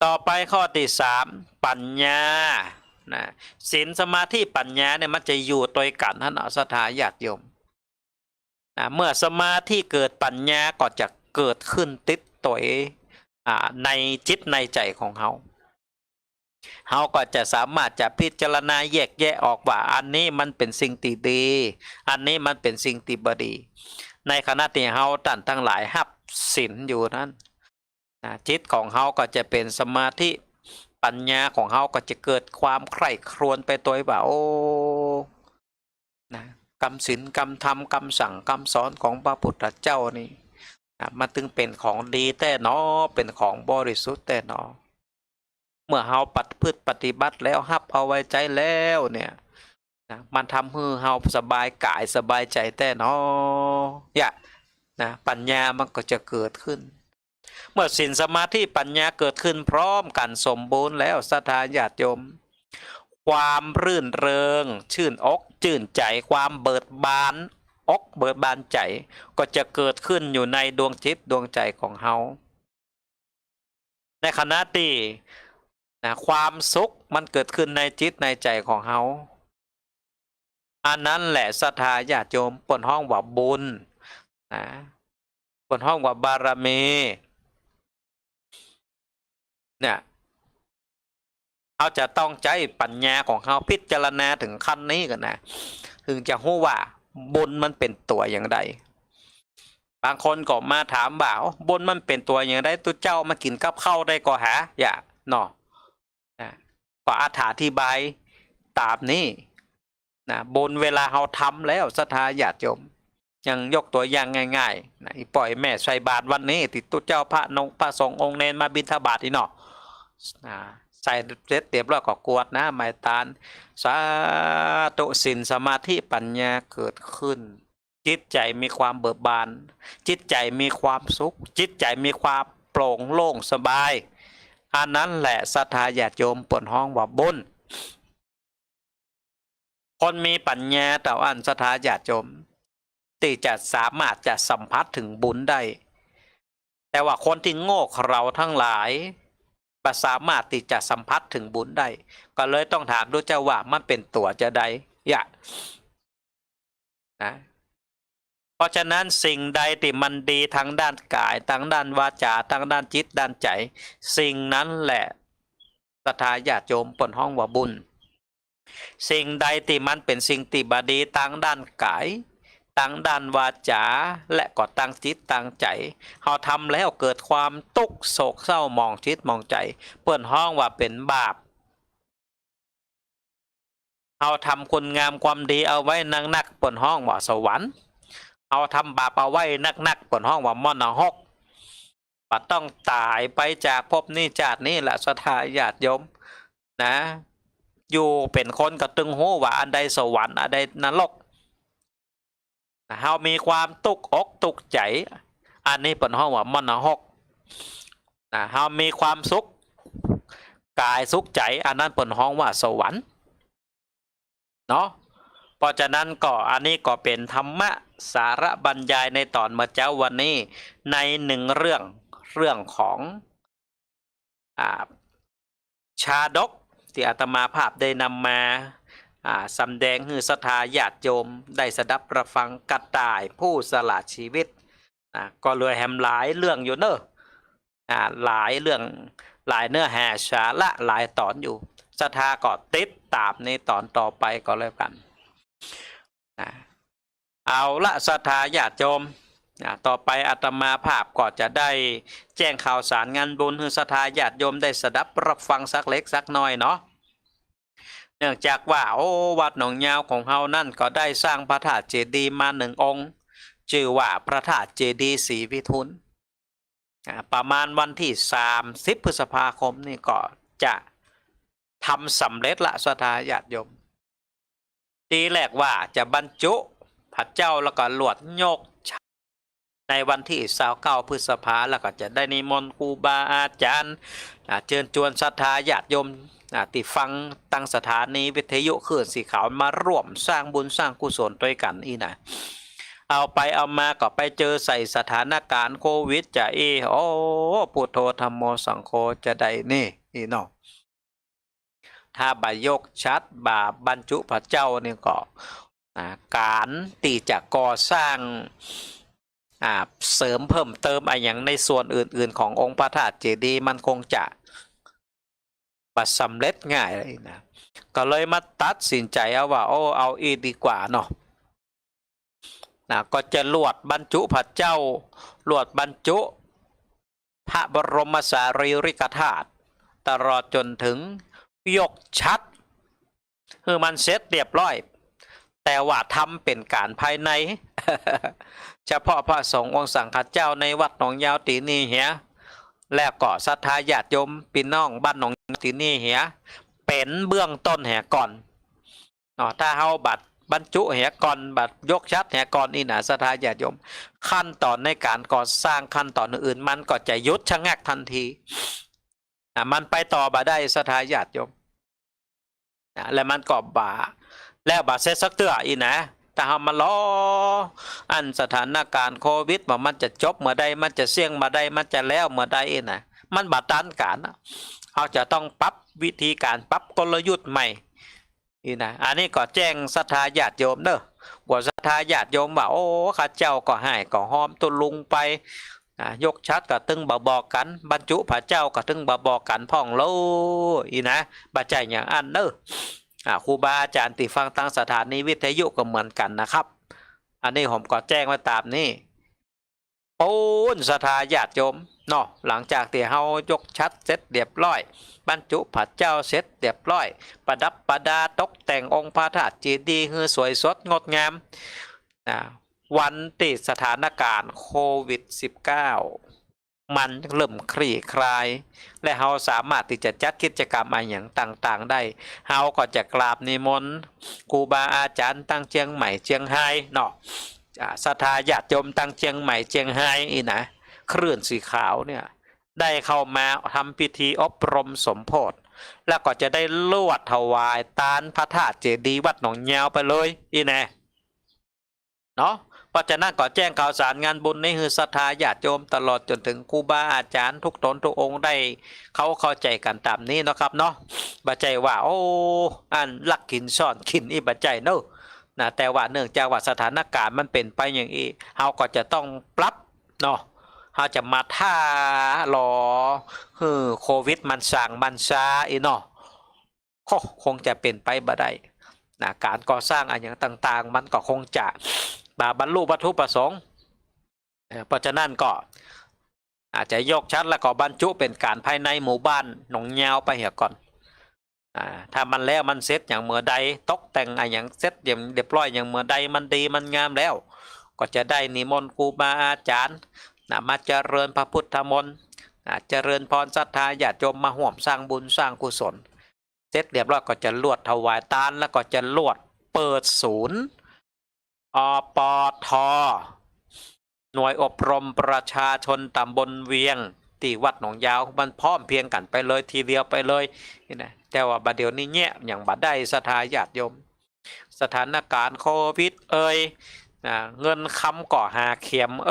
ต่อไปข้อที่3ปัญญานะศีลสมาธิปัญญาเนี่ยมันจะอยู่ตัวกันท่านศรัทธาญาติโยมนะเมื่อสมาธิเกิดปัญญาก็จะเกิดขึ้นติดตัวในจิตในใจของเขาก็จะสามารถจะพิจารณาแยกแยะออกว่าอันนี้มันเป็นสิ่งที่ดีอันนี้มันเป็นสิ่งที่บดีในขณะที่เขาท่านทั้งหลายหับศีลอยู่นั้นจิตของเขาก็จะเป็นสมาธิปัญญาของเขาก็จะเกิดความใคร่ครวญไปตัวว่าโอ้นะกรรมศีลกรรมธรรมกรรมสั่งกรรมสอนของพระพุทธเจ้านี่มันถึงเป็นของดีแต่เนาะเป็นของบริสุทธิ์แต่เนาะเมื่อเราปฏิบัติแล้วฮับเอาไว้ใจแล้วเนี่ยนะมันทำให้เราสบายกายสบายใจแต่เนาะนะปัญญามันก็จะเกิดขึ้นเมื่อศีลสมาธิปัญญาเกิดขึ้นพร้อมกันสมบูรณ์แล้วศรัทธาญาติโยมความรื่นเริงชื่นอกชื่นใจความเบิกบานอกเบิกบานใจก็จะเกิดขึ้นอยู่ในดวงจิตดวงใจของเฮาในขณะที่ความสุขมันเกิดขึ้นในจิตในใจของเฮาอันนั้นแหละศรัทธาญาติโยมปนห้องว่าบุญปนห้องว่าบารมีเนี่ยเขาจะต้องใจปัญญาของเขาพิจารณาถึงขั้นนี้กันนะถึงจะรู้ว่าบุญมันเป็นตัวอย่างไรบางคนก็มาถามว่าบุญมันเป็นตัวอย่างไรตัวเจ้ามากินกับข้าวได้ก็หาอย่าเนาะก็อธิบายตามนี้นะบุญเวลาเขาทำแล้วศรัทธาญาติโยมยังยกตัวอย่างง่ายๆนะปล่อยแม่ใส่บาตรวันนี้ติดตัวเจ้าพระสงฆ์องค์เนรมาบิณฑบาตอีเนาะใส่เสร็จเรียบร้อยก็กวดนะหมายตานสาธุศีลสมาธิปัญญาเกิดขึ้นจิตใจมีความเบิกบานจิตใจมีความสุขจิตใจมีความโปร่งโล่งสบายอันนั้นแหละศรัทธาญาติโยมปนห้องว่าบุญคนมีปัญญาแต่อันศรัทธาญาติโยมที่จะสามารถจะสัมผัสถึงบุญได้แต่ว่าคนที่โง่เราทั้งหลายไม่สามารถที่จะสัมผัสถึงบุญได้ก็เลยต้องถามดูเจ้าว่ามันเป็นตัวจะใดนะเพราะฉะนั้นสิ่งใดที่มันดีทางด้านกายทางด้านวาจาทางด้านจิตด้านใจสิ่งนั้นแหละศรัทธาญาติโยมปนห้องว่าบุญสิ่งใดที่มันเป็นสิ่งที่บดีทางด้านกายทางด้านวาจาและก็ทางจิตทางใจเขาทำแล้วเกิดความทุกข์โศกเศร้ามองจิตมองใจเปิ้นห้องว่าเป็นบาปเขาทำคุณงามความดีเอาไว้นักเปิ้นห้องว่าสวรรค์เอาทำบาปเอาไว้นักเปิ้นห้องว่ามรณะปัดต้องตายไปจากภพนี้ชาตินี้แหละศรัทธาญาติโยมนะอยู่เป็นคนก็ตึงหูว่าอันใดสวรรค์อันใดนรกเรามีความตุกอกตุกใจอันนี้เป็นห้องว่ามรณะเรามีความสุขกายสุขใจอันนั้นเป็นห้องว่าสวรรค์เนาะเพราะฉะนั้นก็อันนี้ก็เป็นธรรมะสาระบรรยายในตอนเมื่อเช้าวันนี้ใน1เรื่องของชาดกที่อาตมาภาพได้นำมาสำแดงให้ศรัทธาญาติโยมได้สดับรับฟังกระต่ายผู้สละชีวิตก็เลยแฮมหลายเรื่องอยู่เนอะหลายเรื่องหลายเนื้อหาสาระหลายตอนอยู่ศรัทธาก็ติดตามในตอนต่อไปก็แล้วกันเอาละศรัทธาญาติโยมต่อไปอาตมาภาพก็จะได้แจ้งข่าวสารงานบุญให้ศรัทธาญาติโยมได้สดับรับฟังสักเล็กสักน้อยเนาะเนื่องจากว่าวัดหนองยาวของเฮานั่นก็ได้สร้างพระธาตุเจดีย์มา1 องค์ชื่อว่าพระธาตุเจดีย์ศรีวิทุลประมาณวันที่30 พฤษภาคมนี่ก็จะทำสำเร็จละศรัทธาญาติโยมทีแรกว่าจะบรรจุพระเจ้าแล้วก็หลวดโยก ในวันที่29 พฤษภาแล้วก็จะได้นิมนต์ครูบาอาจารย์เชิญชวนศรัทธาญาติโยมที่ฟังตั้งสถานีวิทยุคลื่นสีขาวมาร่วมสร้างบุญสร้างกุศลด้วยกันอีนะเอาไปเอามาก็ไปเจอใส่สถานการณ์โควิดจะโอ้พุทโธธัมโมสังโฆจะได้นี่อีเนาะถ้าบายกชัดบาบรรจุพระเจ้านี่ก็การตีจะก่อสร้างเสริมเพิ่มเติมอย่างในส่วนอื่นๆขององค์พระธาตุเจดีย์มันคงจะประสำเร็จง่ายเลยนะก็เลยมาตัดสินใจว่าเอาอีดีกว่าเนาะก็จะลวดบรรจุพระเจ้าลวดบรรจุพระบรมสารีริกธาตุตลอดจนถึงยกชัดคือมันเสร็จเรียบร้อยแต่ว่าทำเป็นการภายใน เฉพาะพระสงฆ์องค์สังฆเจ้าในวัดหนองยาวตีนี่เหียแล้วก็ศรัทธาญาติโยมพี่น้องบ้านหนองตีนี่เหียเป็นเบื้องต้นเหียก่อนถ้าเฮาบัตรบรรจุเหียก่อนบัตรยกชัดเหียก่อนนี่นะศรัทธาญาติโยมขั้นตอนในการก่อสร้างขั้นตอนอื่นมันก็จะยุดชะงักทันทีมันไปต่อบ่ได้ศรัทธาญาติโยมแล้วมันก็แล้วเสร็จสักเตื้ออีนะแต่เฮามาล้ออันสถานการณ์โควิดว่ามันจะจบเมื่อใดมันจะเสี่ยงเมื่อใดมันจะแล้วเมื่อใดนะมันบัดตันการเขาจะต้องปรับวิธีการปรับกลยุทธ์ใหม่อีนะอันนี้ก็แจ้งศรัทธาญาติโยมเด้อว่าศรัทธาญาติโยมว่าข้าเจ้าก็ให้ก็หอมตุลุงไปยกชัดก็ตึงบอกกันบรรจุพระเจ้าก็ตึงบอกกันพ่องโลอีนะบัดใจอย่างอันเด้อครูบาอาจารย์ติฟังตั้งสถานีวิทยุก็เหมือนกันนะครับอันนี้ผมก็แจ้งไว้ตามนี้ปูนศรัทธาญาติโยมเนาะหลังจากที่เฮายกชัดเสร็จเรียบร้อยบรรจุพระเจ้าเสร็จเรียบร้อยประดับประดาตกแต่งองค์พระธาตุเจดีย์ให้สวยสดงดงามวันที่สถานการณ์โควิด -19 มันเริ่มคลี่คลายและเฮาสามารถที่จะจัดกิจกรรมอะไรอย่างต่างๆได้เฮาก็จะกราบนิมนต์ครูบาอาจารย์ตั้งเชียงใหม่เชียงไฮ้เนาะศรัทธาญาติโยมตั้งเชียงใหม่เชียงไฮ้อีนะคลื่นสีขาวเนี่ยได้เข้ามาทำพิธีอบรมสมโภชแล้วก็จะได้ลวดถวายตานพระธาตุเจดีย์วัดหนองยาวไปเลยอีนะเนาะเพราะฉะนั้นก็แจ้งข่าวสารงานบุญนี้คือศรัทธาญาติโยมตลอดจนถึงครูบาอาจารย์ทุกตนทุกองค์ได้เขาเข้าใจกันตามนี้นะครับเนาะบัจใจว่าอันลักขินซ่อนขินบัจใจเนอะนะแต่ว่าเนื่องจากว่าสถานการณ์มันเป็นไปอย่างนี้เขาก็จะต้องปรับเนาะเขาจะมาท่ารอโควิดมันสั่งมันช้าเนาะคงจะเป็นไปบ่ได้นะการก่อสร้างอะไรอย่างต่างๆมันก็คงจะบรรลุวัตถุประสงค์เพราะฉะนั้นก็อาจจะยกชัดแล้วก็บรรจุเป็นการภายในหมู่บ้านหนองยาวไปเหี่ยก่อนถ้ามันแล้วมันเสร็จอย่างเมื่อใดตกแต่งอะไรอย่างเสร็จอย่างเรียบร้อยอย่างเมื่อใดมันดีมันงามแล้วก็จะได้นิมนต์ครูบาอาจารย์มาเจริญพระพุทธมนต์เจริญพรศรัทธาญาติโยมมาห่วมสร้างบุญสร้างกุศลเสร็จเรียบร้อยก็จะลวดถวายทานแล้วก็จะลวดเปิดศูนย์อปท.หน่วยอบรมประชาชนตำบลเวียงที่วัดหนองยาวมันพร้อมเพียงกันไปเลยทีเดียวไปเลยนะแต่ว่าบัดเดี๋ยวนี้แง่อย่างบัดได้ศรัทธาญาติโยมสถานการณ์โควิดเงินคำก่อหาเข็มไ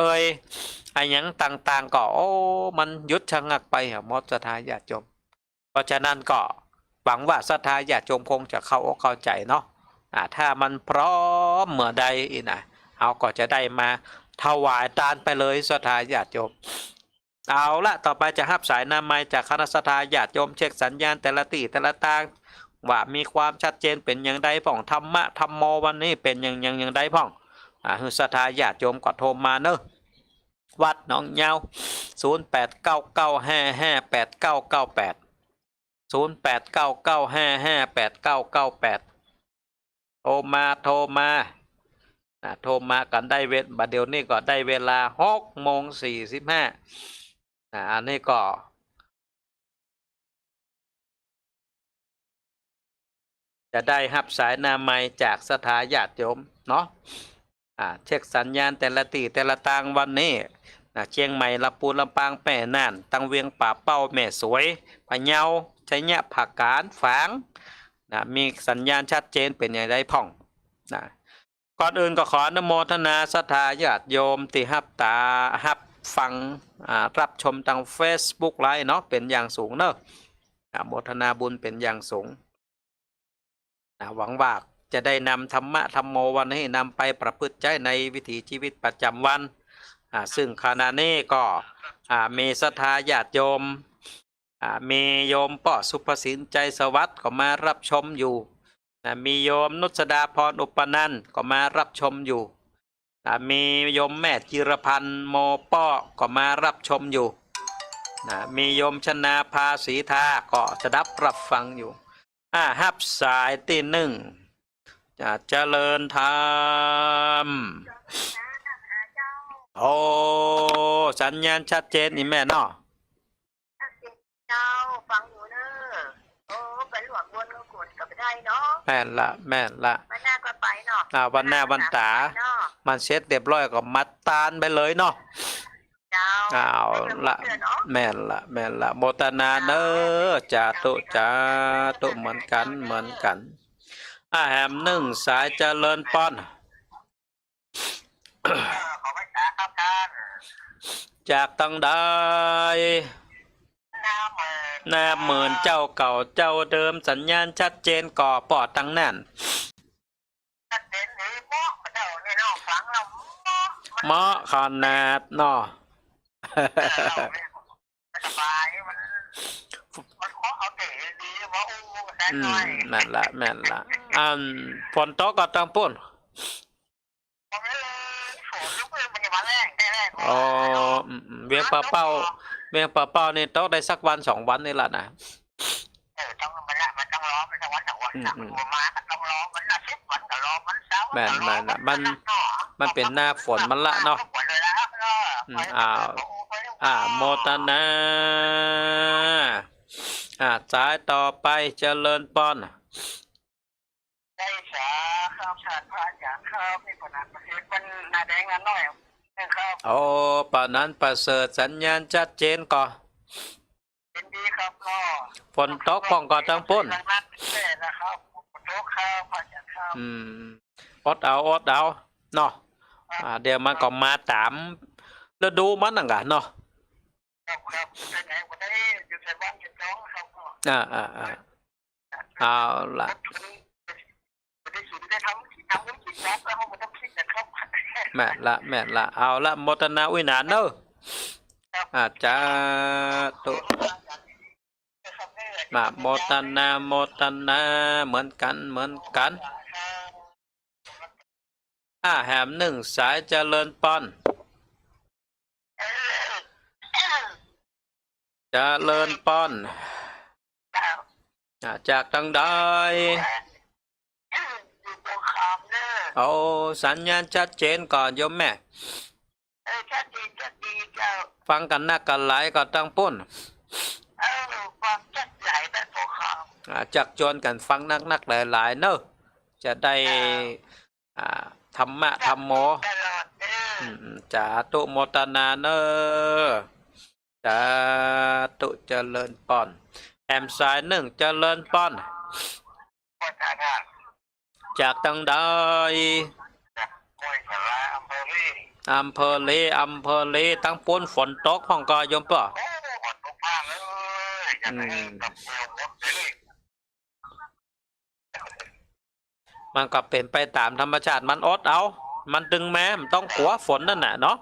อ้ยังต่างๆก็มันยุดชะงักไปหมดศรัทธาญาติโยมเพราะฉะนั้นก็หวังว่าศรัทธาญาติโยมคงจะเข้าใจเนาะถ้ามันพร้อมเมื่อใดนะเอาก็จะได้มาถวายทานไปเลยศรัทธาญาติโยมเอาละต่อไปจะรับสายนำไม้จากคณะศรัทธาญาติโยมเช็คสัญญาณแต่ละตีแต่ละตางว่ามีความชัดเจนเป็นอย่างใดพ่องธรรมะธรรมโมวันนี้เป็นอย่างใดพ่องคือศรัทธาญาติโยมก็โทรมาเนอะวัดหนองยาว0899558998 0899558998โทรมากันได้บัดเดี๋ยวนี้ก็ได้เวลา6:45อันนี้ก็จะได้รับสายนามัยจากศรัทธาญาติโยมเนาะ เช็คสัญญาณแต่ละตีแต่ละต่างวันนี้เชียงใหม่ลำพูนลำปางแม่น่านตังเวียงป่าเป้าแม่สวยพะเยาชัยยะผักกาดฝางมีสัญญาณชัดเจนเป็นอย่างไรพ่องก่อนอื่นก็ขออนุโมทนาศรัทธาญาติโยมที่รับฟังรับชมทาง Facebook ไลฟ์เนาะเป็นอย่างสูงเนอะโมทนาบุญเป็นอย่างสูงหวังว่าจะได้นำธรรมะธรรมโมวันให้นำไปประพฤติใช้ในวิถีชีวิตประจำวันซึ่งขณะนี้ก็มีศรัทธาญาติโยมมีโยมป้อสุภสินใจสวัสดิ์ก็มารับชมอยู่มีโยมนุชดาพรอุปนันท์ก็มารับชมอยู่มีโยมแม่จิรพันธ์โมป้อก็มารับชมอยู่มีโยมชนาภาสีทาก็จะรับฟังอยู่ฮับสายที่หนึ่งจะเจริญธรรมโอ้สัญญาณชัดเจนนี่แม่เนาะเจ้าฟังอยู่เนอะโอ้เป็นหลวงบนก็กดก็ไปได้เนาะแม่นละวันหน้าก็ไปเนาะวันหน้าวันตามันเสร็จเรียบร้อยก็มัดตานไปเลยเนาะละแม่นละโมทนาเนอจาตุเหมือนกันแหมหนึ่งสายเจริญป้อนจากตั้งได้หน้าเหมือนเจ้าเก่าเจ้าเดิมสัญญาณชัดเจนก่อปอดตั้งนั่นเหมาะขนาดเนาะแม่นละฝนตกก็ต้องปุ่นอ๋อเวียงปลาเป้านี่ต้องได้สักวัน2 วันนี่แหละนะต้องมันต้องรอมันวัน2 วันมาต้องรอมัน10 วันก็รอมันเช้าแม่นมันเป็นหน้าฝนมันละเนาะโมทนาสายต่อไปเจริญป้อนได้สาข้าวสารพระอย่างข้าวไม่ผลประเทศมันหน้าแดงน้อยโอ้ปานั้นประเสริฐสัญญาณชัดเจนก่อเป็นดีครับพ่อฝนตกป้องก่อทั้งปุ่นนะครับฝนตกข้าวพระอย่างข้าวอดเอาเนาะเดี๋ยวมันก็มาตามฤดูมันนั่นกันเนาะครับไหนวันนี้อยู่ในบ้านจะจ้องครับเอาละแม่ละเอาละโมทนาวินานเนอะจาตุโมทนาเหมือนกันแหมหนึ่งสายเจริญป้อนเจริญป้อนจากทางใดโอ้สัญญาณชัดเจนก่อนโยมแม่ชัดดีเจ้าฟังกันนักกันหลายก็ตั้งปุ่นฟังชัดหลายแบบพวกเขาจักจวนกันฟังนักหลายเนอะจะได้ธรรมะธรรมโมจาตุโมทนาเนอะจาตุเจริญป้อนแอมสายหนึ่งเจริญป้อนจากตั้งได้อำเภอเลตั้งปุ้นฝนตกห้องกอยมป่ะมันก็เป็นไปตามธรรมชาติมันอดเอามันตึงแม้มันต้องกลัวฝนนั่นแหละเนาะ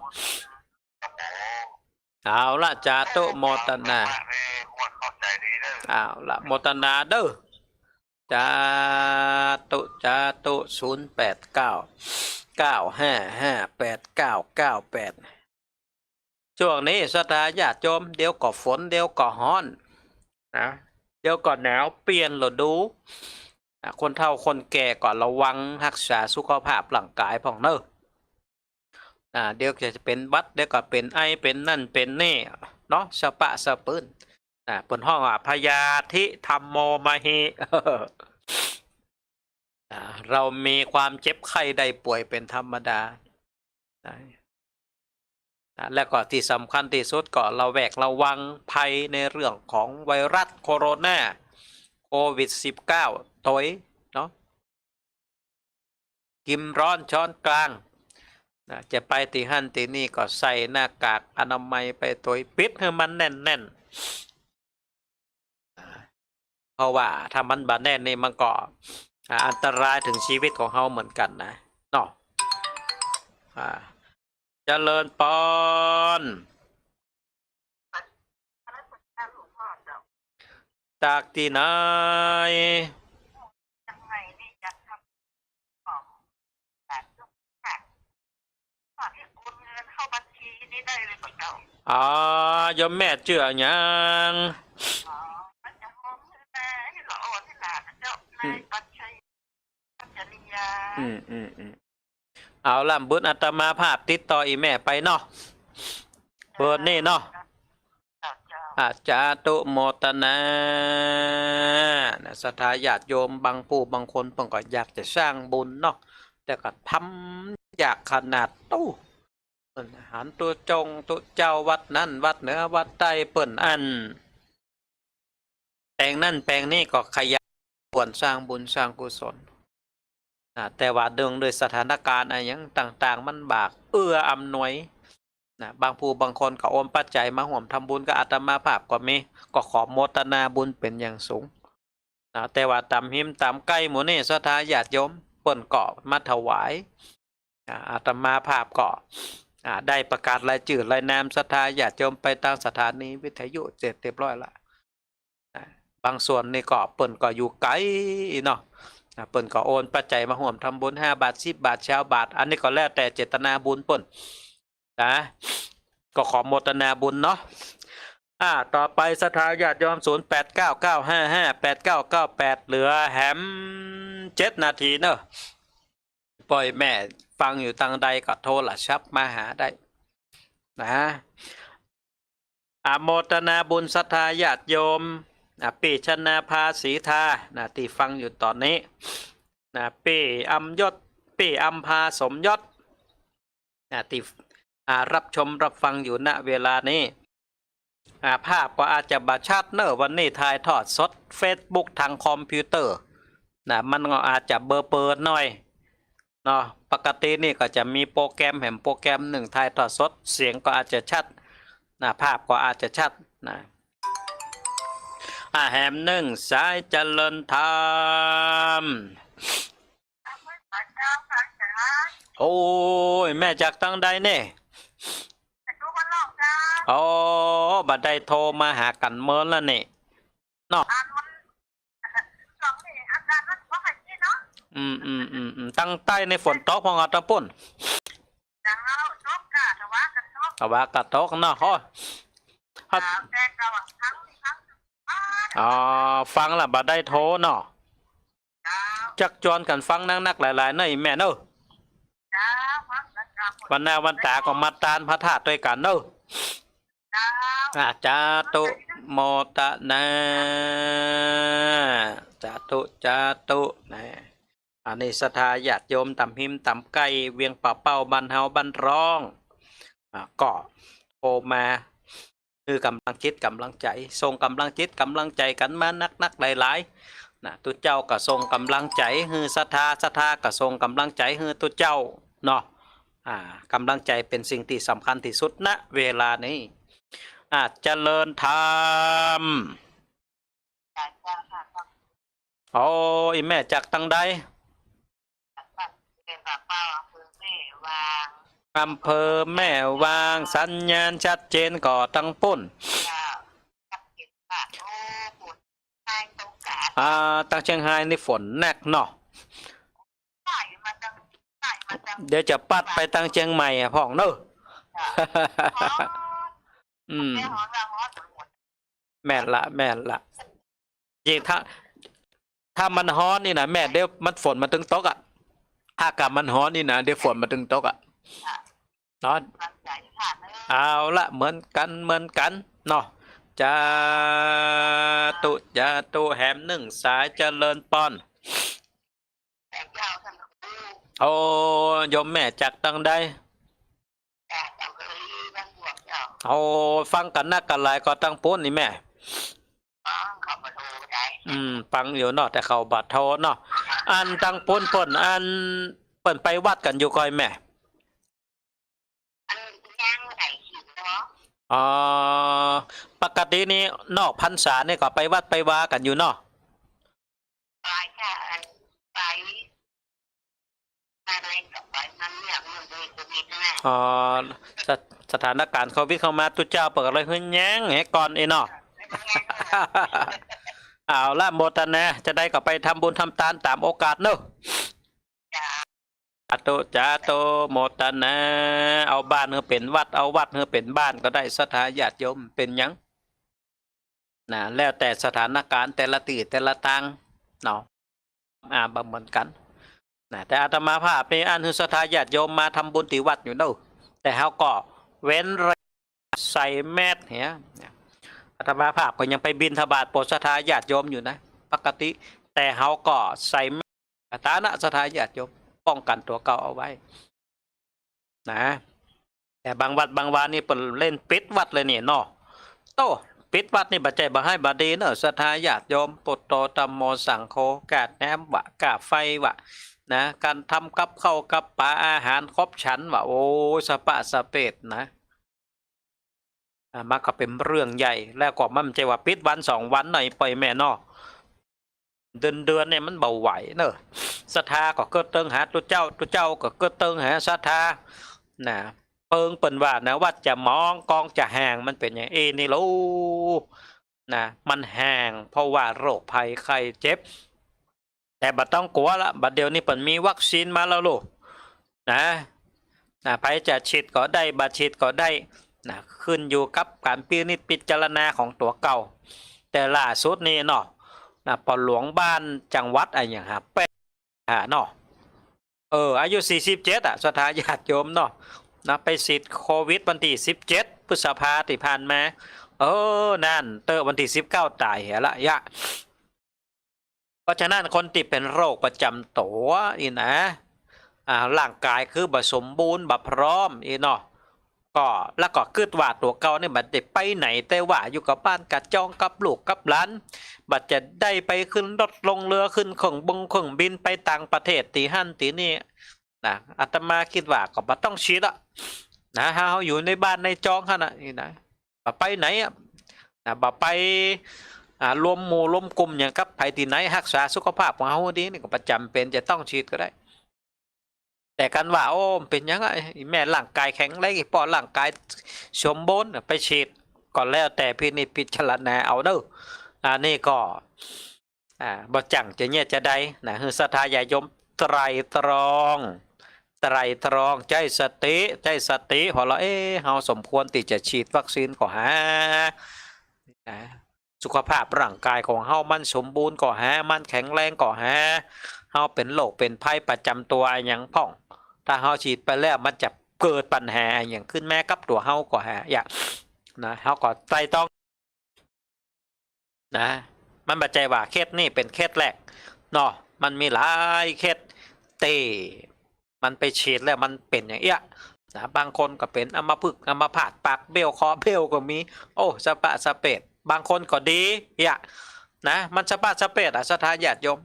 เอาละจาตุโมทนาเอาละโมทนาเด้อจาตุ0899558998ช่วงนี้ศรัทธาญาติโยมเดี๋ยวก็ฝนเดี๋ยวก็ร้อนนะเดี๋ยวก็หนาวเปลี่ยนฤดูคนเฒ่าคนแก่ก็ระวังรักษาสุขภาพร่างกายพ่องเนอะเดี๋ยวจะเป็นบัดเดี๋ยวก็เป็นไอเป็นนั่นเป็นนี่เนาะสปะสะปื้นเปิดห้องพยาธิธรรมโมมหิเรามีความเจ็บไข้ได้ป่วยเป็นธรรมดา และก็ที่สำคัญที่สุดก็ระวังภัยในเรื่องของไวรัสโคโรนาโควิด -19 ตัวเนาะกิมร้อนช้อนกลางจะไปที่หั่นที่นี่ก็ใส่หน้ากากอนามัยไปตัวปิดให้มันแน่นๆเพราะว่าถ้ามันบาแน่นนี่มันก็อันตรายถึงชีวิตของเขาเหมือนกันนะเนาะเจริญปอนจากที่ไหนยมแม่เจือยังเอาล่ะบุญอาตมาภาพติดต่ออีแม่ไปเนาะเปิดนี่เนาะอาจาตุโมตนาศรัทธาญาติโยมบางผู้บางคนเพิ่นก็อยากจะสร้างบุญเนาะแต่ก็ทำอยากขนาดตู้หันตัวจงตัวเจ้าวัดนั้นวัดเหนือวัดใต้เปิ่นอันแปลงนั่นแปลงนี้ก็ขยันควรสร้างบุญสร้างกุศลแต่ว่าเดิงโดยสถานการณ์อะไรอย่างต่างๆมันบากอำนวยบางผู้บางคนก็โอนปัจจัยมาห่วมทำบุญกับอาตมาภาพก็มีก็ขอโมทนาบุญเป็นอย่างสูงแต่ว่าตามหิมตามใกล้หมู่นี่ศรัทธาญาติโยมเปิ่นก็มาถวายอาตมาภาพก็ได้ประกาศรายชื่อรายนามศรัทธาญาติโยมไปตามสถานีวิทยุเสร็จเรียบร้อยละบางส่วนนี่ก็เปิ่นก็อยู่ไกลเนาะเปิ่นก็โอนปัจจัยมาห่วมทำบุญ5 บาท10 บาทชาวบาทอันนี้ก็แล้วแต่เจตนาบุญเปิ่นนะก็ขอโมทนาบุญเนาะต่อไปศรัทธาญาติโยม0899558998เหลือแหม7 นาทีเนอะปล่อยแม่ฟังอยู่ทางใดก็โทรศัพท์มาหาได้นะโมทนาบุญศรัทธาญาติโยมปีชนาภาสีทาที่ฟังอยู่ตอนนี้ปีอัมยศปีอัมพาสมยศที่รับชมรับฟังอยู่ณเวลานี้ภาพก็อาจจะบัดชัดเนอะวันนี้ถ่ายทอดสด Facebook ทางคอมพิวเตอร์มันก็อาจจะเบอร์เปิดหน่อยเนาะปกตินี่ก็จะมีโปรแกรมโปรแกรมหนึ่งถ่ายทอดสดเสียงก็อาจจะชัดภาพก็อาจจะชัดแหมหนึ่งสายเจริญธรรมโอ้ยแม่จากตั้งใดเนี่ยโอ้บัดได้โทรมาหากันเมื่อแล้วนี่เนาะตั้งใต้ในฝนตกพองอัตปุ่นแต่ว่ากระตกเนาะฟังละบัดได้โทรเนาะจักจวนกันฟังนักๆหลายๆเนอะแม่เนอะวันหน้าวันตาก็มาตานพระธาตุด้วยกันเนอะจาตุโมตนาจาตุอันนี้ศรัทธาญาติโยมต่ำหิมต่ำไก่เวียงป่าเป้าบันเฮาบันร้องก็โทรมาคือกำลังจิตกำลังใจส่งกำลังจิตกำลังใจกันมานักหลายๆตุเจ้าก็ส่งกำลังใจฮือศรัทธาก็ส่งกำลังใจฮือตุเจ้าเนาะกำลังใจเป็นสิ่งที่สำคัญที่สุดณเวลานี้เจริญธรรมโอ้ยแม่จากตั้งใดอำเภอแม่วางสัญญาณชัดเจนก่อตั้งปุ่นตั้งเชียงรายนี่ฝนแนกเนาะเดี๋ยวจะปัดไปตั้งเชียงใหม่พ่องเนอะแม่ละจริงถ้ามันฮ้อนนี่นะแม่เดี๋ยวมันฝนมาถึงตกอากาศมันฮ้อนนี่นะเดี๋ยวฝนมาถึงตกนอนเอาละเหมือนกันเนาะจาตุแหมหนึ่งสายเจริญปอนโอ้ยมแม่จากตั้งใด เอาฟังกันนักกันหลายก็ตั้งปุ้นนี่แม่ขับมาโทรได้ฟังอยู่เนาะแต่เขาบัดโทรเนาะอันตั้งปุ้นเปิ้นอันเปิ้นไปวัดกันอยู่ก่อยแม่อันย่างไหนขีดเนาะปกตินี่นอกพรรษาเนี่ยก็ไปวัดไปวากันอยู่เนาะไปค่ะไปอะไรกับไปมันเนี่ยมันโดยโควิดนะสถานการณ์โควิดเข้ามาตุเจ้าเปิดอะไรเฮ้ยแย้งให้ก่อนเนาะเอาละโมทนาจะได้ก็ไปทำบุญทำทานตามโอกาสเนอะจ้าโตโมทนาเอาบ้านเฮือเป็นวัดเอาวัดเฮือเป็นบ้านก็ได้ศรัทธาญาติโยมเป็นยังนะแล้วแต่สถานการณ์แต่ละตีแต่ละตังเนาะบำเพ็ญกันนะแต่อาตมาภาพนี่อันคือศรัทธาญาติโยมมาทำบุญที่วัดอยู่เนอะแต่เขาก็เว้นใส่แมสเนี่ยอาตมาภาพก็ยังไปบิณฑบาตโปรดศรัทธาญาติโยมอยู่นะปกติแต่เขาก็ใส่แมสฐานะศรัทธาญาติโยมป้องกันตัวเก่าเอาไว้นะแต่บางวัดบางวานี่เปิดเล่นปิดวัดเลยเนี่ยเนาะโตปิดวัดนี่บัจจัยบ่ให้บดีเนอะศรัทธาญาติโยมปุตโตตัมโมสังโฆกาดแหนมวะกาไฟวะนะการทำกับข้าวกับปลาอาหารครบฉันวะโอ้สปะสเปดนะมันก็เป็นเรื่องใหญ่แล้วก็มันใจว่าปิดวัน2 วันหน่อยปล่อยแม่นอเดือนเนี่ยมันเบาไหวเนอะศรัทธาก็เกิดเติงหาตัวเจ้าก็เกิดเติงหาศรัทธานะเปิงเปิ่นว่านะวัดจะมองกองจะแหงมันเป็นอย่างนี่รู้นะมันแหงเพราะว่าโรคภัยไข้เจ็บแต่บัดต้องกลัวละบัดเดี๋ยวนี้เปิ่นมีวัคซีนมาแล้วลูกนะไปจะฉีดก็ได้บัดฉีดก็ได้นะขึ้นอยู่กับการพิจารณาของตัวเก่าแต่ล่าสุดนี้เนาะนะปหลวงบ้านจังหวัดอะไรอย่างฮะเนาะอายุ47ศรัทธาญาติโยมเนาะนะไปฉีดโควิดวันที่17 พฤษภาคมที่ผ่านมานั่นวันที่19ตายเหรอละยะเพราะฉะนั้นคนที่เป็นโรคประจำตัวอีนะร่างกายคือบ่สมบูรณ์บ่พร้อมอีเนาะก็แล้วก็คิดว่าตัวเก่าเนี่ยบัดได้ไปไหนแต่ว่าอยู่กับบ้านกับจองกับลูกกับหลานบัดจะได้ไปขึ้นรถลงเรือขึ้นเครื่องบินไปต่างประเทศตีหั่นตีนี่นะอาตมาคิดว่าก็บ่ต้องฉีดละนะเฮาอยู่ในบ้านในจองหั่นน่ะนี่นะไปไหนบ่ไปรวมหมู่รวมกลุ่มอย่างกับไผที่ไหนรักษาสุขภาพของเฮาดีนี่ก็ประจำเป็นจะต้องฉีดก็ได้แต่กันว่าเป็นยังไงแม่ร่างกายแข็งแรงอีกพอร่างกายสมบูรณ์ไปฉีดก่อนแล้วแต่พิจารณาเอาเด้อนี่ก็บ่จังจะเนี่ยจะได้นะคือศรัทธาญาติโยมไตรตรองใจสติพอเราเฮาสมควรที่จะฉีดวัคซีนก็หาสุขภาพร่างกายของเฮามันสมบูรณ์ก็หามันแข็งแรงก็หาเฮาเป็นโรคเป็นภัยประจำตัวอย่างพ่องถ้าเฮาฉีดไปแล้วมันจะเกิดปัญหาอย่างขึ้นแม้กับตัวเฮาก็หาอย่างนะเฮาก็ไตร่ตรองนะมันบัจจัยว่าเคสนี่เป็นเคสแรกเนาะมันมีหลายเคสมันไปฉีดแล้วมันเป็นอย่างเงี้ยนะบางคนก็เป็นอัมพฤกษ์อัมพาตปากเบี้ยวคอเบี้ยวก็มีสปะสเปดบางคนก็ดีนะมันสปะสเปดศรัทธาญาติโยม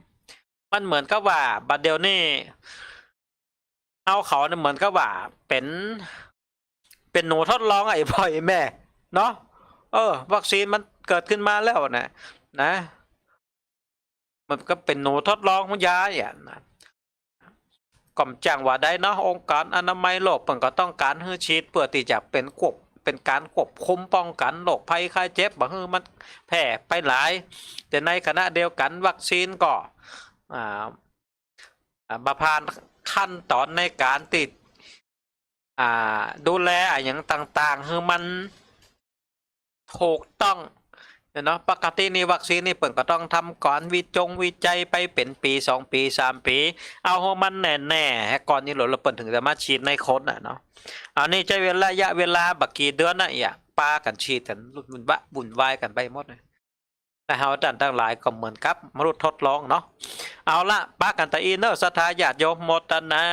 มันเหมือนกับว่าบัดเดี๋ยวนี้เอาเขาเนี่ยเหมือนกับว่าเป็นหนูทดลองไอ้พ่อไอ้แม่เนาะวัคซีนมันเกิดขึ้นมาแล้วนะมันก็เป็นหนูทดลองของยานะก่อมจังว่าได้เนาะองค์การอนามัยโลกเพิ่นก็ต้องการให้ฉีดเพื่อที่จะเป็นการควบคุมป้องกันโรคภัยไข้เจ็บบ่ให้มันแพร่ไปหลายแต่ในขณะเดียวกันวัคซีนก็ผ่านขั้นตอนในการติดดูแลอย่างต่างๆคือมันถูกต้องเนาะปกตินี่วัคซีนนี่เปิ่นก็ต้องทำก่อนวิจัยไปเป็นปี2 ปี3 ปีเอาให้มันแน่ๆก่อนนี้เราเปิ่นถึงจะมาฉีดในคนเนาะอันนี้ใช้ระยะเวลาบักกี่เดือนปากันฉีดกันวุ่นวายกันไปหมดเลยแต่เฮาทั้งหลายก็เหมือนกับมนุษย์ทดลองเนาะเอาละปากันตะอีเนอร์ศรัทธาญาติโยมโมทนา